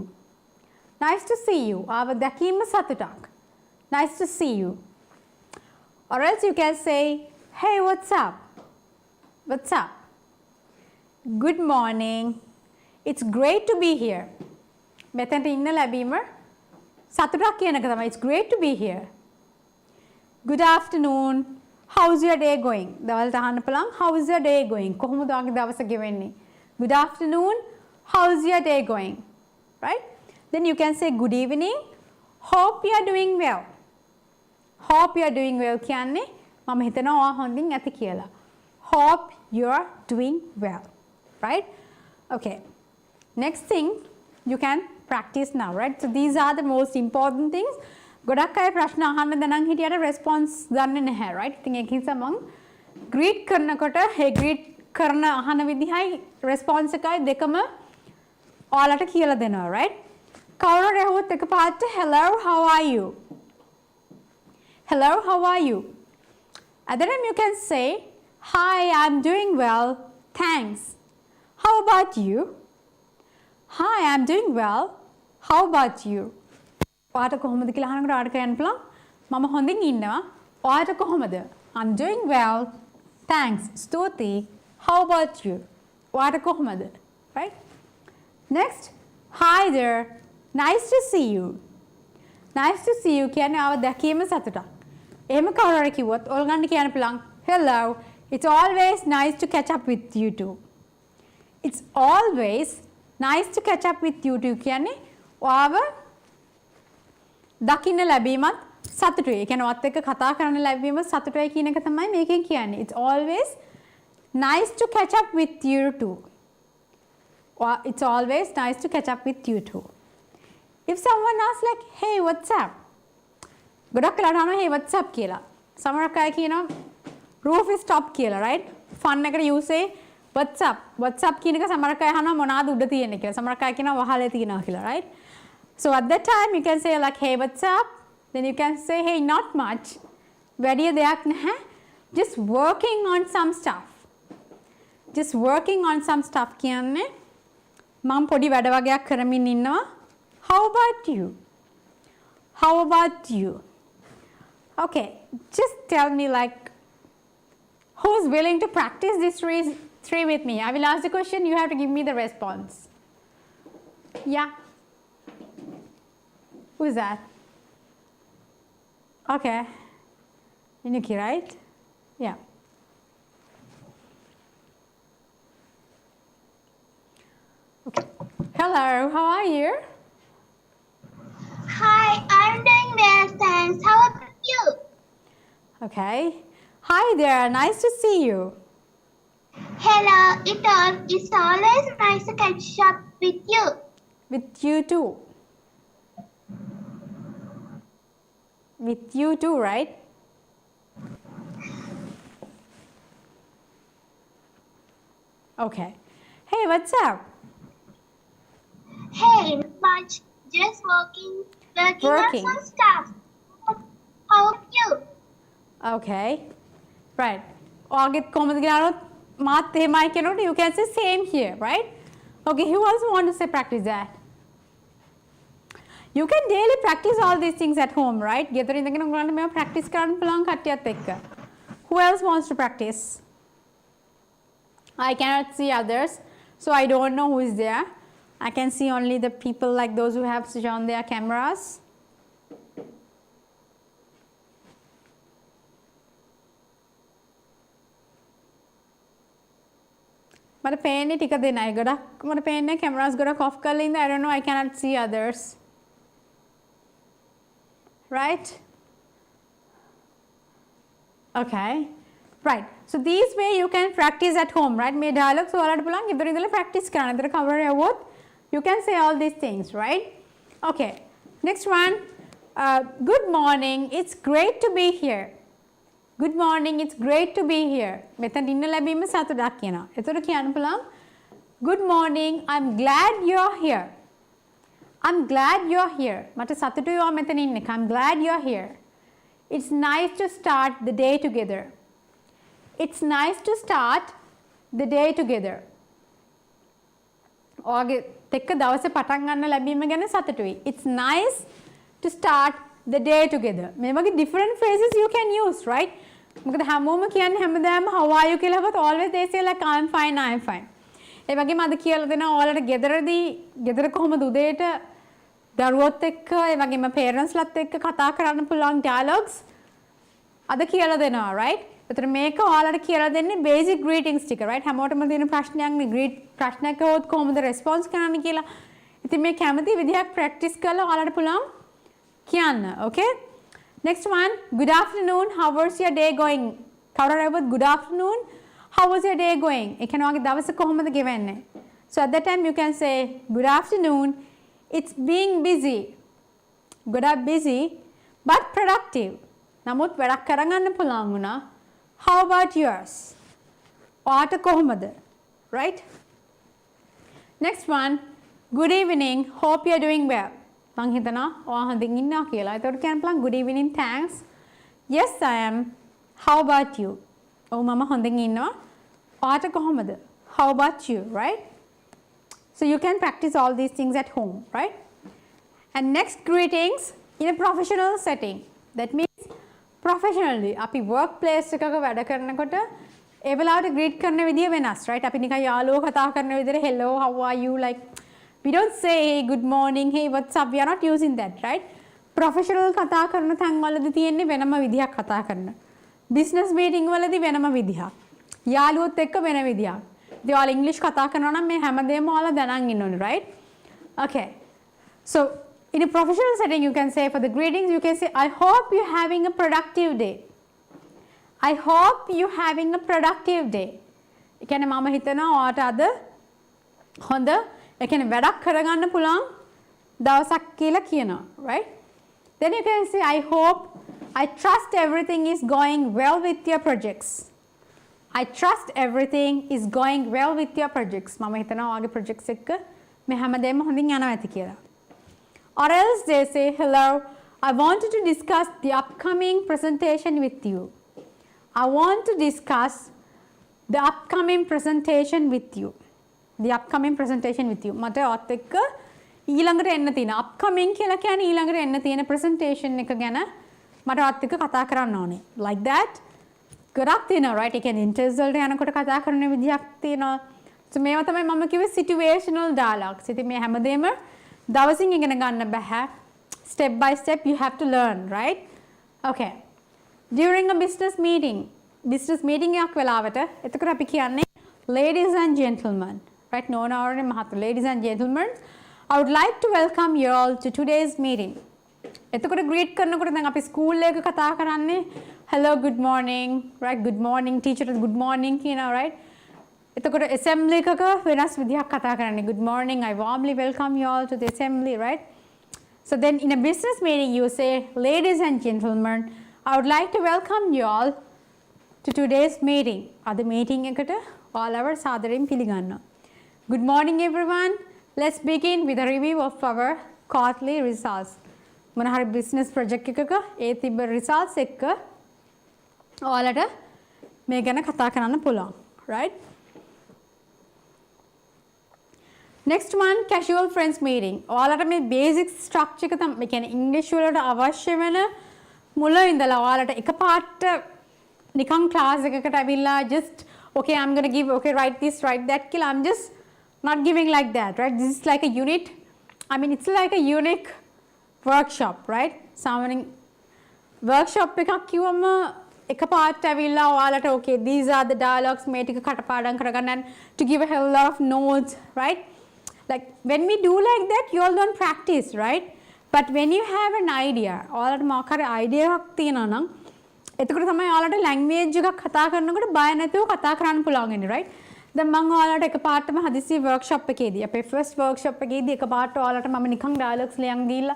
Nice to see you. ආව දැකීම සතුටක්. Nice to see you. Or else you can say hey, what's up? What's up? Good morning. It's great to be here. මෙතනට ඉන්න ලැබීම සතුටක් කියන එක තමයි. It's great to be here. Good afternoon. How's your day going? දවල්ට අහන්න පුළුවන් how's your day going? කොහොමද ඔයාගේ දවස ගෙවෙන්නේ? Good afternoon. How's your day going? Right? Then you can say good evening. Hope you are doing well. Hope you are doing well කියන්නේ මම හිතනවා ඔයා හොඳින් ඇති කියලා. Hope you are doing well. Right? Okay. Next thing you can practice now, right? So these are the most important things. ගොඩක් අය ප්‍රශ්න අහන්න දැනන් හිටියට response දන්නේ නැහැ, right? ඉතින් ඒක නිසා මම greet කරනකොට hey greet කරන අහන විදිහයි response එකයි දෙකම ඔයාලට කියලා දෙනවා, right? කවුරුහරි අහුවොත් එකපාරට hello, how are you? Hello, how are you? At that time you can say hi, I'm doing well, thanks. How about you? Hi, I'm doing well. How about you? ඔයාට කොහොමද කියලා අහනකොට ඔයාට කියන්න පුළුවන් මම හොඳින් ඉන්නවා. ඔයාට කොහොමද? I'm doing well. Thanks. ස්තුතියි. How about you? ඔයාට කොහොමද? Right? Next, hi there. Nice to see you. Nice to see you කියන්නේ ආව දැකීම සතුටක්. එහෙම කවුරු හරි කිව්වොත් ඔයගොල්ලන්ට කියන්න පුළුවන් hello. It's always nice to catch up with you too. It's always nice to catch up with you too කියන්නේ ඔයාව දකින්න ලැබීමත් සතුටුයි. ඒ කියන්නේ ඔයත් එක්ක කතා කරන්න ලැබීම සතුටුයි කියන එක තමයි මේකෙන් කියන්නේ. It's always nice to catch up with you too. Or it's always nice to catch up with you too. If someone asks like, hey, what's up? ගොඩක් වෙලාවට අහනවා hey, what's up කියලා. සමහරක් අය කියනවා roof is top කියලා, right? Fun එකට you say what's up? What's up කියන එක සමහර අය අහනවා මොනවාද උඩ තියෙන්නේ කියලා. සමහර අය කියනවා වහලේ තියෙනවා කියලා, right? So at that time you can say like, hey, what's up? Then you can say, hey, not much. වැඩි දෙයක් නැහැ. Just working on some stuff. Just working on some stuff කියන්නේ මම පොඩි වැඩ වගේක් කරමින් ඉන්නවා. How about you? How about you? Okay, just tell me like who's willing to practice this three with me? I will ask the question, you have to give me the response. Yeah. Who's that? Okay. Inuki, right? Yeah. Okay. Hello, how are you? Hi, I'm doing well, thanks. How about you? Okay. Hi there, nice to see you. Hello, it's always nice to catch up with you. With you too. With you too, right? Okay. Hey, what's up? Hey, not much. Just working Working. on some stuff. How about you? Okay. Right. August කොහොමද කියලා මාත් එහෙමයි කියනකොට you can say same here, right? Okay, who else want to say practice that? You can daily practice all these things at home, right? ගෙදර ඉඳගෙන ඔයගොල්ලන්ට මේවා practice කරන්න පුළුවන් කට්ටියත් එක්ක. Who else wants to practice? I cannot see others, so I don't know who is there. I can see only the people like those who have switched on their cameras. මට පේන්නේ ටික දෙනයි ගොඩක් මට පේන්නේ cameras ගොඩක් off කරලා ඉඳ I don't know, I cannot see others. Right? Okay. Right. So this way you can practice at home, right? මේ dialogues ඔයාලට පුළුවන් ගෙදර ඉඳලා practice කරන්න. ඒතර cover આવොත් you can say all these things, right? Okay. Next one. Good morning. It's great to be here. Good morning. It's great to be here. මෙතන ඉන්න ලැබීම සතුටක් කියනවා. ඒතර කියන්න පුළුවන් Good morning. I'm glad you're here. I'm glad you're here. මට සතුටුයි ඔයා මෙතන ඉන්න එක. I'm glad you're here. It's nice to start the day together. It's nice to start the day together. ඔයාගේ එක්ක දවසේ පටන් ගන්න ලැබීම ගැන සතුටුයි. It's nice to start the day together. මේ වගේ different phrases you can use, right? මොකද හැමෝම කියන්නේ හැමදාම how are you කියලා හවත් always they say like I'm fine, I'm fine. ඒ වගේම අද කියලා දෙනවා ඔයාලට ගෙදර කොහොමද උදේට දරුවොත් එක්ක ඒ වගේම parents ලත් එක්ක කතා කරන්න පුළුවන් dialogues අද කියලා දෙනවා, right? ඒතර මේක ඔයාලට කියලා දෙන්නේ basic greetings ටික, right? හැමෝටම දෙන ප්‍රශ්නයක් නේ greet ප්‍රශ්නයක් આવොත් කොහොමද response කරන්න කියලා. ඉතින් මේ කැමති විදිහක් practice කරලා ඔයාලට පුළුවන් කියන්න, okay? Next one, good afternoon, how was your day going? කවුරුහරි આવොත් good afternoon, how was your day going? ඒ කියන්නේ ඔයාගේ දවස කොහොමද ගෙවන්නේ? So at that time you can say good afternoon, it's being busy. ගොඩක් busy but productive. නමුත් වැඩක් කරගන්න පුළුවන් වුණා. How about yours? ඔයාට කොහොමද? Right? Next one, good evening, hope you're doing well. මං හිතනවා ඔයා හොඳින් ඉන්නවා කියලා. ඒතකොට කියන්න පුළුවන් good evening, thanks. Yes, I am. How about you? ඔව් මම හොඳින් ඉන්නවා. ඔයාට කොහොමද? How about you, right? So you can practice all these things at home, right? And next, greetings in a professional setting. That means professionally. අපි workplace එකක වැඩ කරනකොට ඒ වෙලාවට greet කරන විදිය වෙනස්, right? අපි නිකන් යාළුවෝ කතා කරන විදිහට hello, how are you, like we don't say hey, good morning, hey, what's up. We are not using that, right? Professional කතා කරන තැන් වලදී තියෙන්නේ වෙනම විදිහක් කතා කරන. Business meeting වලදී වෙනම විදිහක්. යාළුවොත් එක්ක වෙන විදිහක්. ඉතින් ඔයාලා English කතා කරනවා නම් මේ හැමදේම ඔයාලා දැනන් ඉන්න ඕනේ, right? Okay. So in a professional setting, you can say for the greetings, you can say, I hope you're having a productive day. I hope you're having a productive day. ඒ කියන්නේ මම හිතනවා ඔයාට අද හොඳ ඒ කියන්නේ වැඩක් කරගන්න පුළුවන් දවසක් කියලා කියනවා, right? Then you can say, I hope, I trust everything is going well with your projects. I trust everything is going well with your projects. මම හිතනවා ඔයාගේ projects එක්ක මේ හැමදේම හොඳින් යනවා ඇති කියලා. Or else they say, hello, I wanted to discuss the upcoming presentation with you. I want to discuss the upcoming presentation with you. The upcoming presentation with you. මට ඔත් එක්ක ඊළඟට එන්න තියෙන upcoming කියලා කියන්නේ ඊළඟට එන්න තියෙන presentation එක ගැන මට ඔත් එක්ක කතා කරන්න ඕනේ. Like that. ගොඩක් තියෙනවා right? ඒ කියන්නේ interviews වලට යනකොට කතා කරන විදියක් තියෙනවා. So මේවා තමයි මම කිව්වේ situational dialogues. ඉතින් මේ හැමදේම දවසින් ඉගෙන ගන්න බෑ. Step by step you have to learn, right? Okay. During a business meeting එකක් වෙලාවට එතකොට අපි කියන්නේ ladies and gentlemen, right? නෝනාවරනේ මහත්තුරු ladies and gentlemen, I would like to welcome you all to today's meeting. එතකොට greet කරනකොට දැන් අපි school එකක කතා කරන්නේ hello good morning, right? Good morning teacher, good morning කියනවා, right? එතකොට assembly එකක වෙනස් විදිහක් කතා කරන්නේ good morning, I warmly welcome you all to the assembly, right? So then in a business meeting you say ladies and gentlemen, I would like to welcome you all to today's meeting. අද meeting එකට ඔයාලව සාදරයෙන් පිළිගන්නවා. Good morning everyone. Let's begin with a review of our quarterly results. මොන හරි business project එකක ඒ තිබ්බ results එක්ක ඔයාලට මේ ගැන කතා කරන්න පුළුවන්, right? Next one, casual friends meeting. ඔයාලට මේ basic structure එක තමයි, ඒ කියන්නේ English වලට අවශ්‍ය වෙන මුල ඉඳලා ඔයාලට එකපාරට නිකන් class එකකට ඇවිල්ලා just okay I'm going to give okay write this write that කියලා I'm just not giving like that, right? This is like a unit. I mean it's like a unique workshop, right? Samaning workshop එකක් කිව්වම එකපාරට ඇවිල්ලා ඔයාලට okay these are the dialogues මේ ටික කටපාඩම් කරගන්න and to give a hell lot of notes, right? Like when we do like that you all don't practice, right? But when you have an idea ඔයාලට මොකක් හරි idea එකක් තියෙනවා නම් එතකොට තමයි ඔයාලට language එකක් කතා කරනකොට බය නැතුව කතා කරන්න පුළුවන් වෙන්නේ, right? දැන් මම ඔයාලට එකපාරටම හදිසි workshop එකේදී අපේ first workshop එකේදී එකපාරට ඔයාලට මම නිකන් dialogues ලියන් දීලා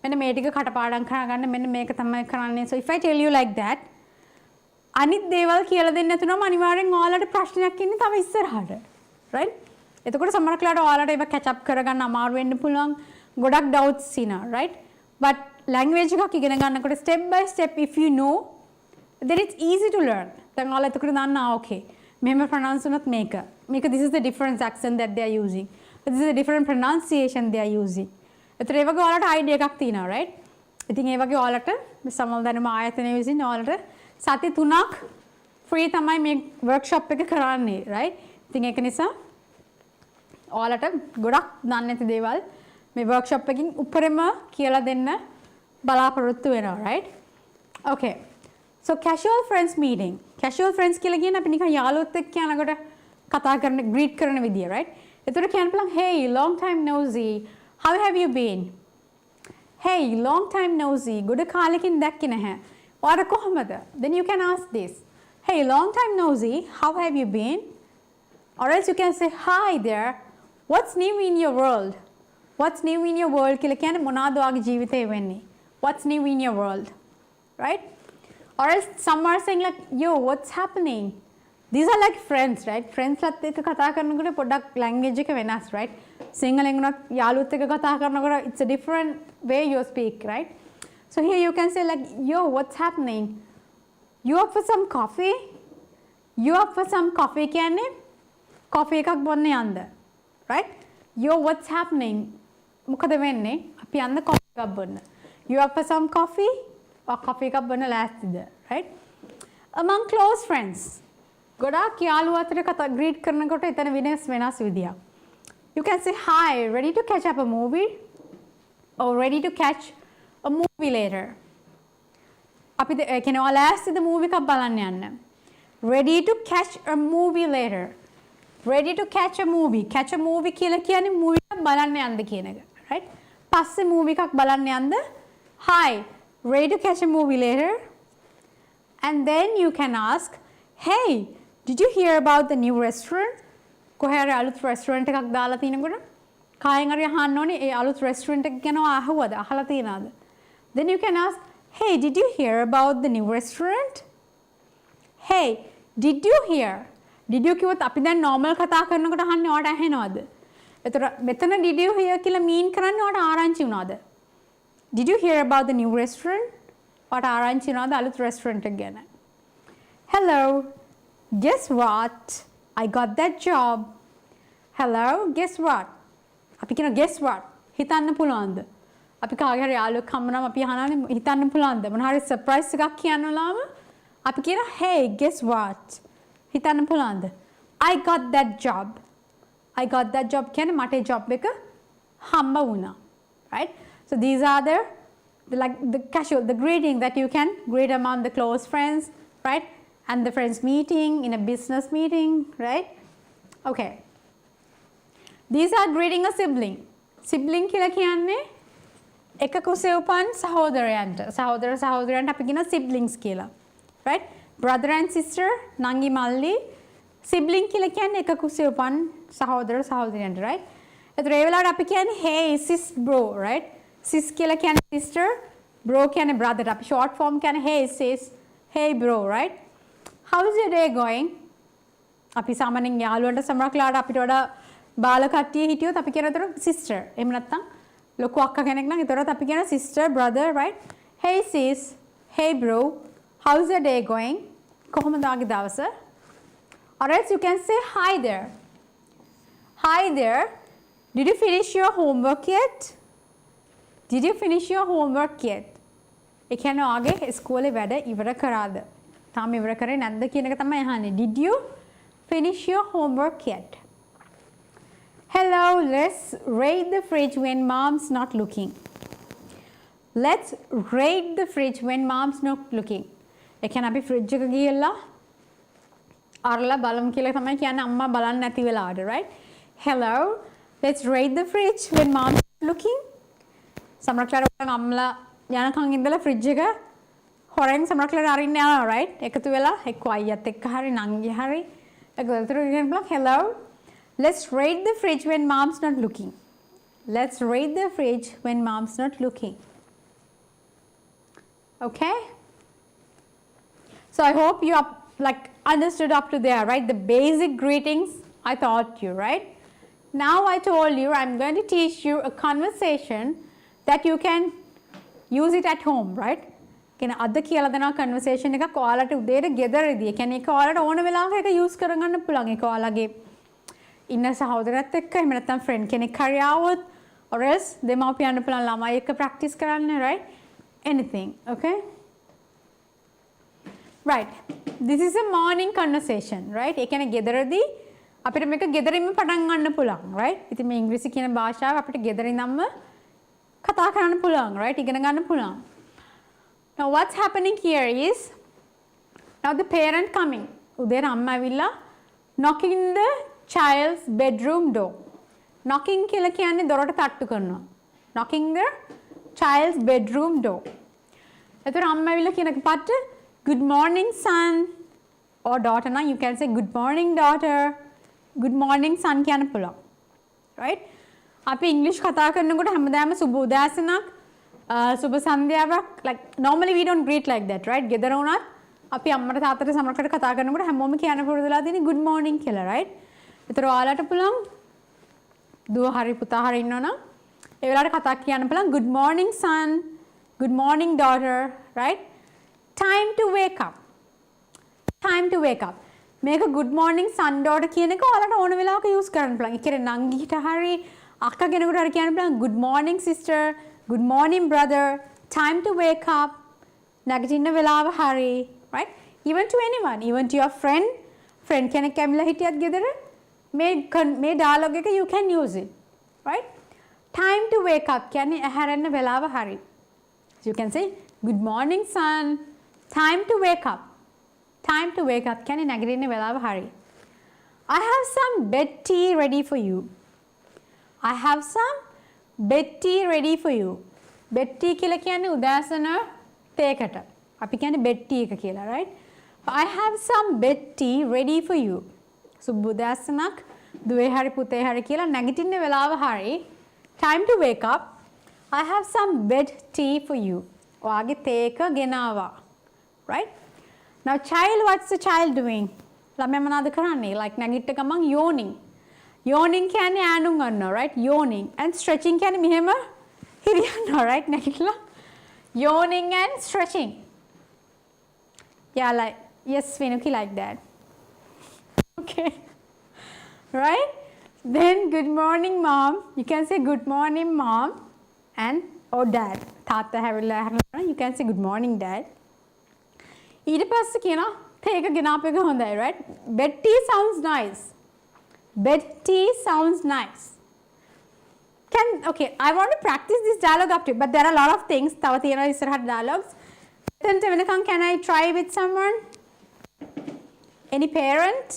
මෙන්න මේ ටික කටපාඩම් කරගන්න මෙන්න මේක තමයි කරන්නේ. So if I tell you like that අනිත් දේවල් කියලා දෙන්න නැතුනම අනිවාර්යෙන් ඔයාලට ප්‍රශ්නයක් ඉන්නේ තව ඉස්සරහට, right? එතකොට සමහර කාලට ඔයාලට ඒක catch up කරගන්න අමාරු වෙන්න පුළුවන්. ගොඩක් doubts ඉනවා, right? But language එකක් ඉගෙන ගන්නකොට step by step if you know then it's easy to learn. දැන් ඔයාලා එතකොට දන්නා okay මෙහෙම pronounce වුණොත් මේක this is the different accent that they are using. This is a different pronunciation they are using. එතකොට ඒ වගේ ඔයාලට idea එකක් තියෙනවා, right? ඉතින් ඒ වගේ ඔයාලට මේ සමල් දැනුම ආයතනය විසින් ඔයාලට සති 3ක් free තමයි මේ workshop එක කරන්නේ, right? ඉතින් ඒක නිසා ඔයාලට ගොඩක් දන්නේ නැති දේවල් මේ workshop එකකින් උඩරම කියලා දෙන්න බලාපොරොත්තු වෙනවා, right? Okay. So casual friends meeting. Casual friends කියලා කියන්නේ අපි නිකන් යාළුවොත් එක්ක යනකොට කතා කරන greet කරන විදිය, right? එතකොට කියන්න පුළුවන් hey long time no see. How have you been? Hey long time no see. ගොඩ කාලෙකින් දැක්කේ නැහැ. ඔයාලා කොහමද? Then you can ask this. Hey long time no see. How have you been? Or else you can say hi there. What's new in your world? What's new in your world කියලා කියන්නේ මොනවාද ඔයාගේ ජීවිතේ වෙන්නේ? What's new in your world? Right? Or else some are saying like yo what's happening? These are like friends, right? Friends ලත් එක්ක කතා කරනකොට පොඩ්ඩක් language එක වෙනස්, right? සිංහලෙන් උනත් යාළුවොත් එක්ක කතා කරනකොට it's a different way you speak, right? So here you can say like yo what's happening? You up for some coffee? You up for some coffee කියන්නේ coffee එකක් බොන්න යන්න, right? Yo what's happening? මොකද වෙන්නේ? අපි යන්න coffee එකක් බොන්න. You up for some coffee? Or coffee එකක් බොන්න ලෑස්තිද, right? Among close friends. ගොඩාක් යාළුවෝ අතර කතා greet කරනකොට එතන වෙනස් විදියක්. You can say hi, ready to catch up a movie? Or ready to catch a movie later? අපි කියන්නේ ඔයා ලෑස්තිද movie එකක් බලන්න යන්න? Ready to catch a movie later. Ready to catch a movie. Catch a movie කියලා කියන්නේ movie එකක් බලන්න යන්න කියන එක, right? පස්සේ movie එකක් බලන්න යන්න. Hi, ready to catch a movie later? And then you can ask, hey, did you hear about the new restaurant? කොහේ හරි අලුත් restaurant එකක් දාලා තිනකොට කායෙන් හරි අහන්න ඕනේ ඒ අලුත් restaurant එක ගැන අහුවද? අහලා තියනවද? Then you can ask, hey, did you hear about the new restaurant? Hey, Did you hear? Did you කිව්වොත් අපි දැන් normal කතා කරනකොට අහන්නේ ඔයාට ඇහෙනවද? එතකොට මෙතන did you hear කියලා mean කරන්නේ ඔයාට ආරංචි වුණාද? Did you hear about the new restaurant? ඔයාට ආරංචි වුණාද අලුත් restaurant එක ගැන? Hello. Guess what? I got that job. Hello. Guess what? අපි කියන guess what? හිතන්න පුළුවන්ද? අපි කාගේ හරි යාළුවෙක් හම්බුනම අපි අහනවානේ හිතන්න පුළුවන්ද? මොන හරි surprise එකක් කියන්න වෙලාවම අපි කියන hey, guess what? හිතන්න පුළුවන්ද? I got that job. I got that job කියන්නේ මට job එක හම්බ වුණා. Right? So these are the casual, the greeting that you can greet among the close friends, right? And the friends meeting, in a business meeting, right? Okay. These are greeting a sibling. Sibling කියලා කියන්නේ එක කුසේ උපන් සහෝදරයන්ට. සහෝදරයන්ට අපි කියන siblings කියලා. Right? Brother and sister, නංගි මල්ලි. Sibling කියලා කියන්නේ එක කුසේ උපන් සහෝදරයන්ට, right? එතකොට ඒ වෙලාවට අපි කියන්නේ hey sis bro, right? Sis කියලා කියන්නේ sister, bro කියන්නේ brother. අපි short form කියන්නේ hey sis, hey bro, right? How's your day going? අපි සාමාන්‍යයෙන් යාළුවන්ට සමහරවිට අපිට වඩා බාල කට්ටිය හිටියොත් අපි කියන අතර sister. එහෙම නැත්නම් ලොකු අක්කා කෙනෙක් නම් ඒතරත් අපි කියන sister, brother, right? Hey sis, hey bro, how's your day going? කොහොමද ආගේ දවස? Or else you can say hi there. Hi there. Did you finish your homework yet? Did you finish your homework yet? ඒ කියන්නේ ආගේ ඉස්කෝලේ වැඩ ඉවර කරාද? තාම ඉවර කරේ නැද්ද කියන එක තමයි අහන්නේ. Did you finish your homework yet? Hello, let's raid the fridge when mom's not looking. Let's raid the fridge when mom's not looking. ඒ කියන්නේ අපි ෆ්‍රිජ් එක ගිහලා අරලා බලමු කියලා තමයි කියන්නේ අම්මා බලන්නේ නැති වෙලාවට, right? Hello, let's raid the fridge when mom's not looking. සමහරවිට අම්මලා යනකන් ඉඳලා ෆ්‍රිජ් එක හොරෙන් සමහරවිට අරින්න යනවා, right? එකතු වෙලා එක්ක අයියත් එක්ක හරි නංගි හරි ඒගොල්ලෝ කියන block hello, let's raid the fridge when mom's not looking. Let's raid the fridge when mom's not looking. Okay? So I hope you are like understood up to there, right? The basic greetings I taught you, right? Now I told you I'm going to teach you a conversation that you can use it at home, right? කියන්නේ අද කියලා දෙනවා conversation එකක් ඔයාලට උදේට ගෙදරදී. ඒ කියන්නේ ඒක ඔයාලට ඕන වෙලාවක ඒක use කරගන්න පුළුවන්. ඒක ඔයාලගේ ඉන්න සහෝදරයත් එක්ක එහෙම නැත්නම් friend කෙනෙක් හරි ආවොත් or else දෙමාපියන්ට පුළුවන් ළමයි එක්ක practice කරන්න, right? Anything, okay? Right. This is a morning conversation, right? ඒ කියන්නේ ගෙදරදී අපිට මේක ගෙදරින්ම පටන් ගන්න පුළුවන්, right? ඉතින් මේ ඉංග්‍රීසි කියන භාෂාව අපිට ගෙදරින්ම කතා කරන්න පුළුවන්, right? ඉගෙන ගන්න පුළුවන්. Now what's happening here is now the parent coming. උදේට අම්මා ඇවිල්ලා knocking the child's bedroom door. Knocking කියලා කියන්නේ දොරට තට්ටු කරනවා. Knocking the child's bedroom door. එතකොට අම්මා ඇවිල්ලා කියන පාට good morning son or daughter now you can say good morning daughter. Good morning son කියන්න පුළුවන්. Right? අපි ඉංග්‍රීසි කතා කරනකොට හැමදාම සුබ උදෑසනක් සුබ සන්ධ්‍යාවක් like normally we don't greet like that, right? ගෙදර වුණත් අපි අම්මට තාත්තට සමහරකට කතා කරනකොට හැමෝම කියන්න පුරුදුලා තියෙන්නේ good morning කියලා, right? ඒතර ඔයාලට පුළුවන් දුව හරි පුතා හරි ඉන්නවනම් ඒ වෙලාවට කතා කියන්න පුළුවන් good morning son, good morning daughter, right? Time to wake up. Time to wake up. මේක good morning son daughter කියන එක ඔයාලට ඕන වෙලාවක use කරන්න පුළුවන්. ඒ කියන්නේ නංගිට හරි අක්කා කෙනෙකුට හරි කියන්න පුළුවන් good morning sister, good morning brother, time to wake up. නැගිටින්න වෙලාව හරි, right? Even to anyone, even to your friend කෙනෙක් ඇවිල්ලා හිටියත් ගෙදර මේ dialogue එක you can use it, right? Time to wake up කියන්නේ ඇහැරෙන්න වෙලාව හරි. So you can say good morning son, time to wake up. Time to wake up කියන්නේ නැගිටින්න වෙලාව හරි. I have some bed tea ready for you. I have some bed tea ready for you. Bed tea කියලා කියන්නේ උදෑසන තේකට. අපි කියන්නේ bed tea එක කියලා, right? I have some bed tea ready for you. සුබ උදෑසනක් දුවේ හරි පුතේ හරි කියලා නැගිටින්න වෙලාව හරි. Time to wake up. I have some bed tea for you. ඔයාගේ තේ එක ගෙනාවා. Right? Now child, what's the child doing? ළමයා මොනවද කරන්නේ? like නැගිට ගමන් yawning. yawning කියන්නේ ඈනුම් ගන්නවා, right? yawning and stretching කියන්නේ මෙහෙම හිරියනවා, right? නැගිටලා yawning and stretching. Yeah, like yes, Vinuki, like that. Okay. Right? Then good morning mom. You can say good morning mom and or dad. තාත්තා හැවිලා you can say good morning dad. ඊට පස්සේ කියනවා තේ එක ගෙනාපු එක හොඳයි, right? Bed tea sounds nice. Bed tea sounds nice. Okay, I want to practice this dialogue up to you, but there are a lot of things. තව තියෙනවා ඉස්සරහට dialogues. එතනට වෙනකන් can I try with someone? Any parent?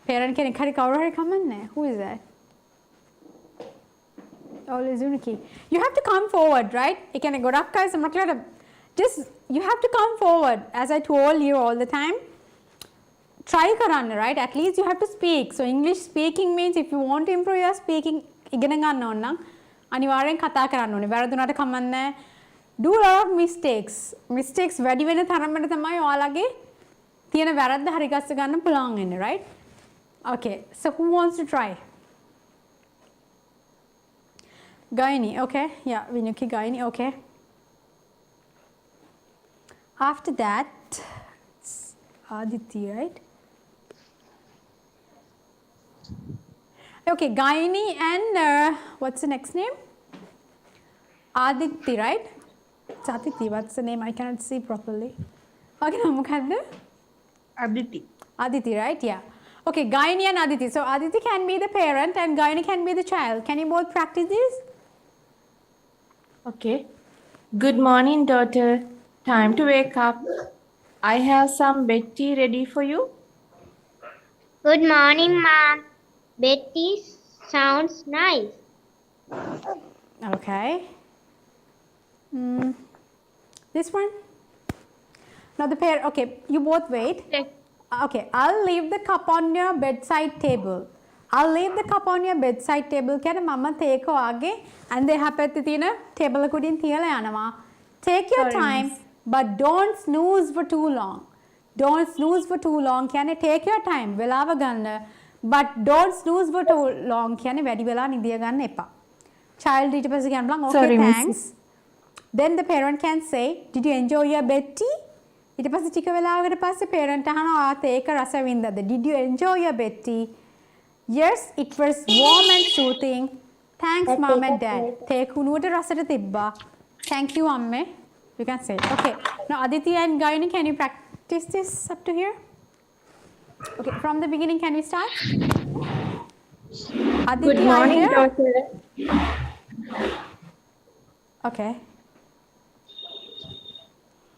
Parent කෙනෙක් හරි කවුරු හරි කමන්නේ. Who is that? Always Uniki. You have to come forward, right? ඒ කියන්නේ ගොඩක් අය සමහරවිට just you have to come forward, as I told you all the time. Try කරන්න, right? At least you have to speak. So English speaking means if you want to improve your speaking ඉගෙන ගන්න ඕන නම් අනිවාර්යෙන් කතා කරන්න ඕනේ. වැරදුනට කමන්නේ. Do a lot of mistakes. Mistakes වැඩි වෙන තරමට තමයි ඔයාලගේ තියෙන වැරද්ද හරි ගස්ස ගන්න පුළුවන් වෙන්නේ, right? Okay, so who wants to try? Gaini, okay. Yeah, Vinuki Gaini, okay. After that, it's Aditi, right? Okay, Gaini and what's the next name? Aditi, right? It's Aditi, what's the name? I cannot see properly. Okay, Namukadda? Aditi. Aditi, right? Yeah. Okay, Gaini and Aditi. So Aditi can be the parent and Gaini can be the child. Can you both practice this? Okay. Good morning, daughter. Time to wake up. I have some bed tea ready for you. Good morning, Mom. Bed tea sounds nice. Okay. This one? Now the pair, okay, you both wait. Okay, I'll leave the cup on your bedside table. I'll leave the cup on your bedside table. Can mama take aage and they happen to tina table couldn't yanama. Take your Sorry, time, miss. but don't snooze for too long. Don't snooze for too long. Can you take your time? Velava ganna. But don't snooze for too long. Can you very well nidiya ganna epa. Child ඊට පස්සේ කියන්න බලන්න okay Sorry, miss. thanks. Then the parent can say, did you enjoy your bed tea? ඊට පස්සේ ටික වෙලාවකට පස්සේ parent අහනවා ආත ඒක රස වින්දද? Did you enjoy your bed tea? Yes, it was warm and soothing. Thanks mom and dad. තේ කුණුවට රසට තිබ්බා. Thank you අම්මේ. You can say. Okay. Now Aditi and Gaini, can you practice this up to here? Okay, from the beginning can we start? Aditi, Good morning, are you here? daughter. Okay.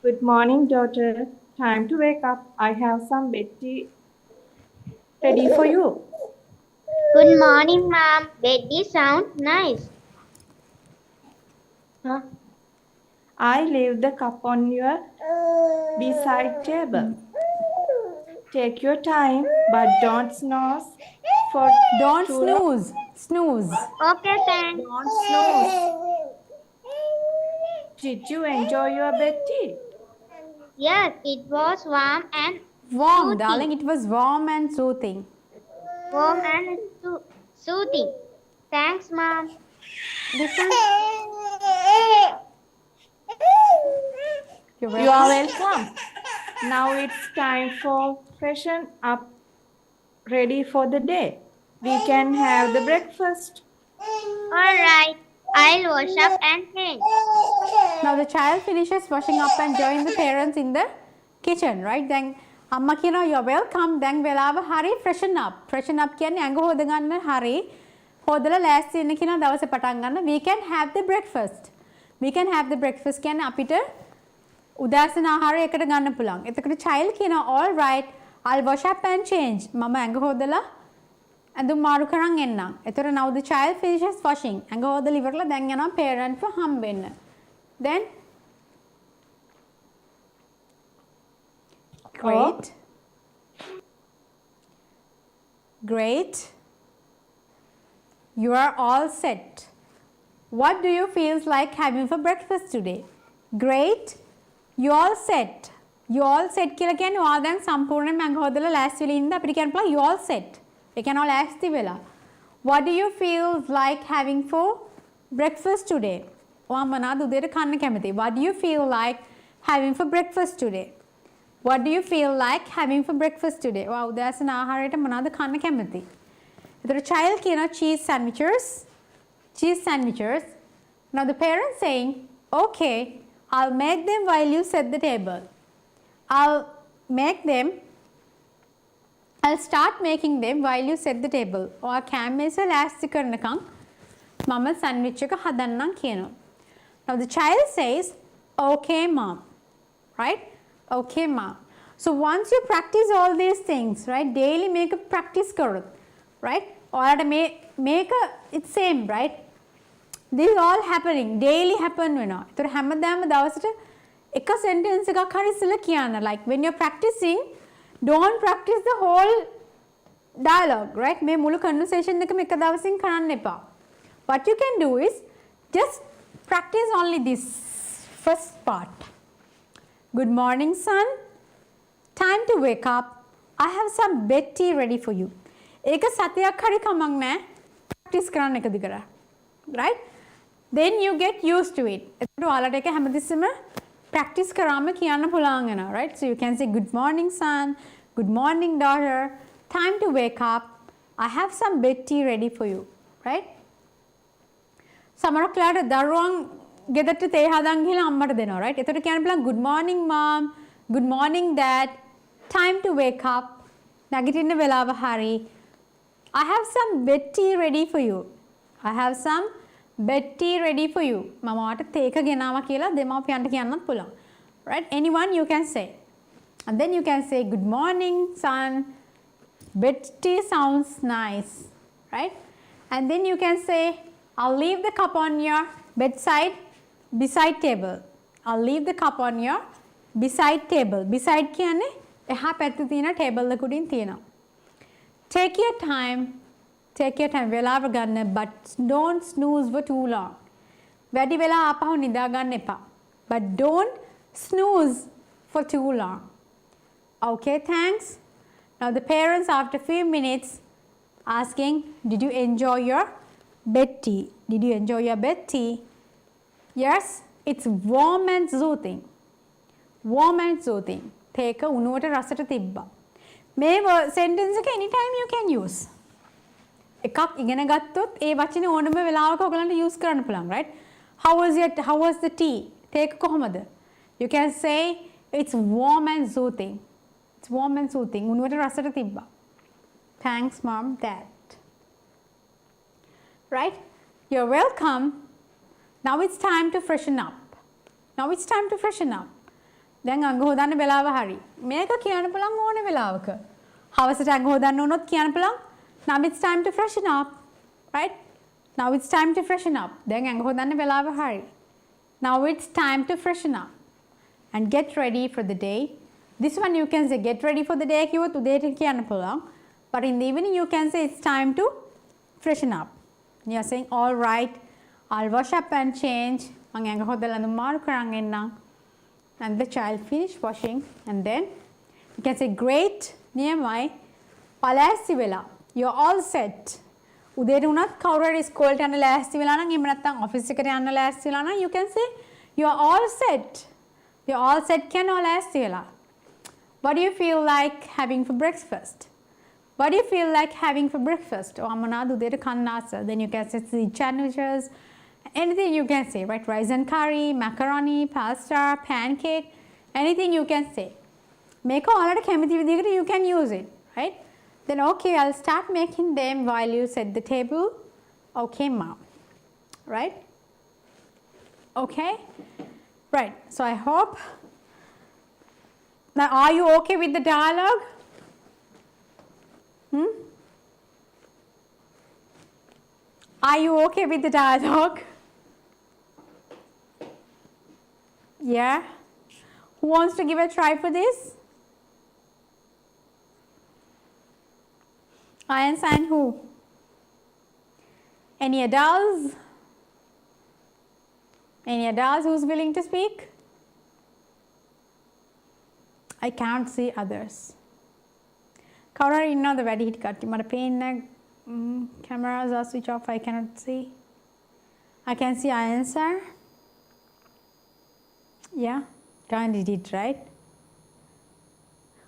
Good morning, daughter. Time to wake up. I have some bed tea ready for you. Good morning, Mom. Bed tea sounds nice. Huh? I leave the cup on your beside table. Take your time, but don't snooze for Don't too long. snooze. Snooze. Okay, thanks. Don't snooze. Did you enjoy your bed tea? Yes, it was warm and Warm, Soothing. darling. It was warm and soothing. Soothing. Thanks, Mom. This one? You're You are welcome. welcome. Now it's time for freshen up, ready for the day. We can have the breakfast. All right. I'll wash up and change. Now the child finishes washing up and joins the parents in the kitchen, right? Then amma kiyana you're welcome. Then velawa hari freshen up. Freshen up කියන්නේ ඇඟ හොද ගන්න hari. හොදලා ලෑස්ති වෙන්න කියන දවසේ පටන් ගන්න. We can have the breakfast. We can have the breakfast කියන්නේ අපිට උදෑසන ආහාරය එකට ගන්න පුළුවන්. එතකොට child කියනවා all right, I'll wash up and change. මම ඇඟ හොදලා ඇඳුම් මාරු කරන් එන්නම්. එතකොට now the child finishes washing. ඇඟ හොදලා ඉවරලා දැන් යනවා parent ව හම්බෙන්න. Then great. Great. You are all set. What do you feel like having for breakfast today? Great. You all set. you all set කියලා කියන්නේ ඔයා දැන් සම්පූර්ණයෙන්ම අඟ හොදලා ලෑස්ති වෙලා ඉඳ අපිට කියන්න පුළුවන් you all set. ඒ කියන්නේ ඔයා ලෑස්ති වෙලා. What do you feel like having for breakfast today? ඔයා මොනවද උදේට කන්න කැමති? What do you feel like having for breakfast today? What do you feel like having for breakfast today? ඔයා උදෑසන ආහාරයට මොනවද කන්න කැමති? එතකොට child කියනවා cheese sandwiches. Cheese sandwiches. Now the parent saying, okay, I'll make them while you set the table. I'll start making them while you set the table. ඔයා කෑම මේස ලෑස්ති කරනකම් මම sandwich එක හදන්නම් කියනවා. Now the child says, okay mom. Right? Okay mom. So once you practice all these things, right? Daily make a practice කරොත්. Right? ඔයාලට මේක it's same, right? This is all happening. Daily happen වෙනවා. ඒතර හැමදාම දවසට එක sentence එකක් හරි ඉස්සෙල්ලා කියන්න. Like when you're practicing, don't practice the whole dialogue, right? මේ මුළු conversation එකම එක දවසින් කරන්න එපා. What you can do is just practice only this first part. Good morning, son. Time to wake up. I have some bed tea ready for you. ඒක සතියක් හරි කමක් නැහැ. Practice කරන්න එක දිගට. Right? Then you get used to it. එතකොට ඔයාලට ඒක හැමතිස්සෙම practice කරාම කියන්න පුළුවන් වෙනවා. Right? So you can say good morning, son. Good morning, daughter. Time to wake up. I have some bed tea ready for you. Right? සමහරක් වෙලාවට දරුවන් ගෙදරට තේ හදන් ගිහලා අම්මට දෙනවා. Right? එතකොට කියන්න පුළුවන් good morning, mom. Good morning, dad. Time to wake up. නැගිටින්න වෙලාව හරි. I have some bed tea ready for you. I have some bed tea ready for you. මම ඔයාට තේක ගෙනාවා කියලා දෙමාපියන්ට කියන්නත් පුළුවන්. Right? Anyone you can say. And then you can say good morning, son. Bed tea sounds nice. Right? And then you can say I'll leave the cup on your beside table. I'll leave the cup on your beside table. Beside කියන්නේ එහා පැත්තේ තියෙන table එක උඩින් තියෙනවා. Take your time. වෙලාව ගන්න, but don't snooze for too long. වැඩි වෙලා ආපහු නිදා ගන්න එපා. But don't snooze for too long. Okay, thanks. Now the parents after few minutes asking, did you enjoy your bed tea? Did you enjoy your bed tea? Yes, it's warm and soothing. Warm and soothing. තේක උණුවට රසට තිබ්බා. මේ sentence එක anytime you can use. එකක් ඉගෙන ගත්තොත් ඒ වචනේ ඕනම වෙලාවක ඔයගලන්ට use කරන්න පුළුවන්, right? How was the tea? තේක කොහමද? You can say it's warm and soothing. It's warm and soothing. උණුවට රසට තිබ්බා. Thanks mom, dad. Right? You're welcome. Now it's time to freshen up. දැන් අඟ හොදන්න වෙලාව හරි. මේක කියන්න පුළුවන් ඕන වෙලාවක. හවසට අඟ හොදන්න උනොත් කියන්න පුළුවන්. Now it's time to freshen up. Right? Now it's time to freshen up. දැන් අඟ හොදන්න වෙලාව හරි. Now it's time to freshen up. And get ready for the day. This one you can say get ready for the day කිව්වොත් උදේට කියන්න පුළුවන්. But in the evening you can say it's time to freshen up. You are saying all right. I'll wash up and change. මම අඟ හොදලා මාරු කරන් එන්නම්. And the child finished washing, and then you can say great නියමයි පලෑස්ති වෙලා. You're all set. උදේට උනත් කවුරු හරි ස්කෝල්ට යන්න ලෑස්ති වෙලා නම් එහෙම නැත්නම් ඔෆිස් එකට යන්න ලෑස්ති වෙලා නම් you can say you're all set. You're all set කියනවා ලෑස්ති වෙලා. What do you feel like having for breakfast? What do you feel like having for breakfast? ඔයා මොනවද උදේට කන්න ආස? Then you can say sandwiches. Anything you can say, right? Rice and curry, macaroni, pasta, pancake, anything you can say. Make all that කැමති විදිහකට you can use it, right? Then okay, I'll start making them while you set the table. Okay, mom. Right? Okay? Right. So I hope. Now, are you okay with the dialogue? Are you okay with the dialogue? Yeah? Who wants to give a try for this? Ions and who? Any adults? Any adults who's willing to speak? I can't see others. කවුරු හරි ඉන්නවද වැඩි හිටි කට්ටිය? මට පේන්නේ cameras are switch off. I cannot see. I can see answer. Yeah, kindly did, right?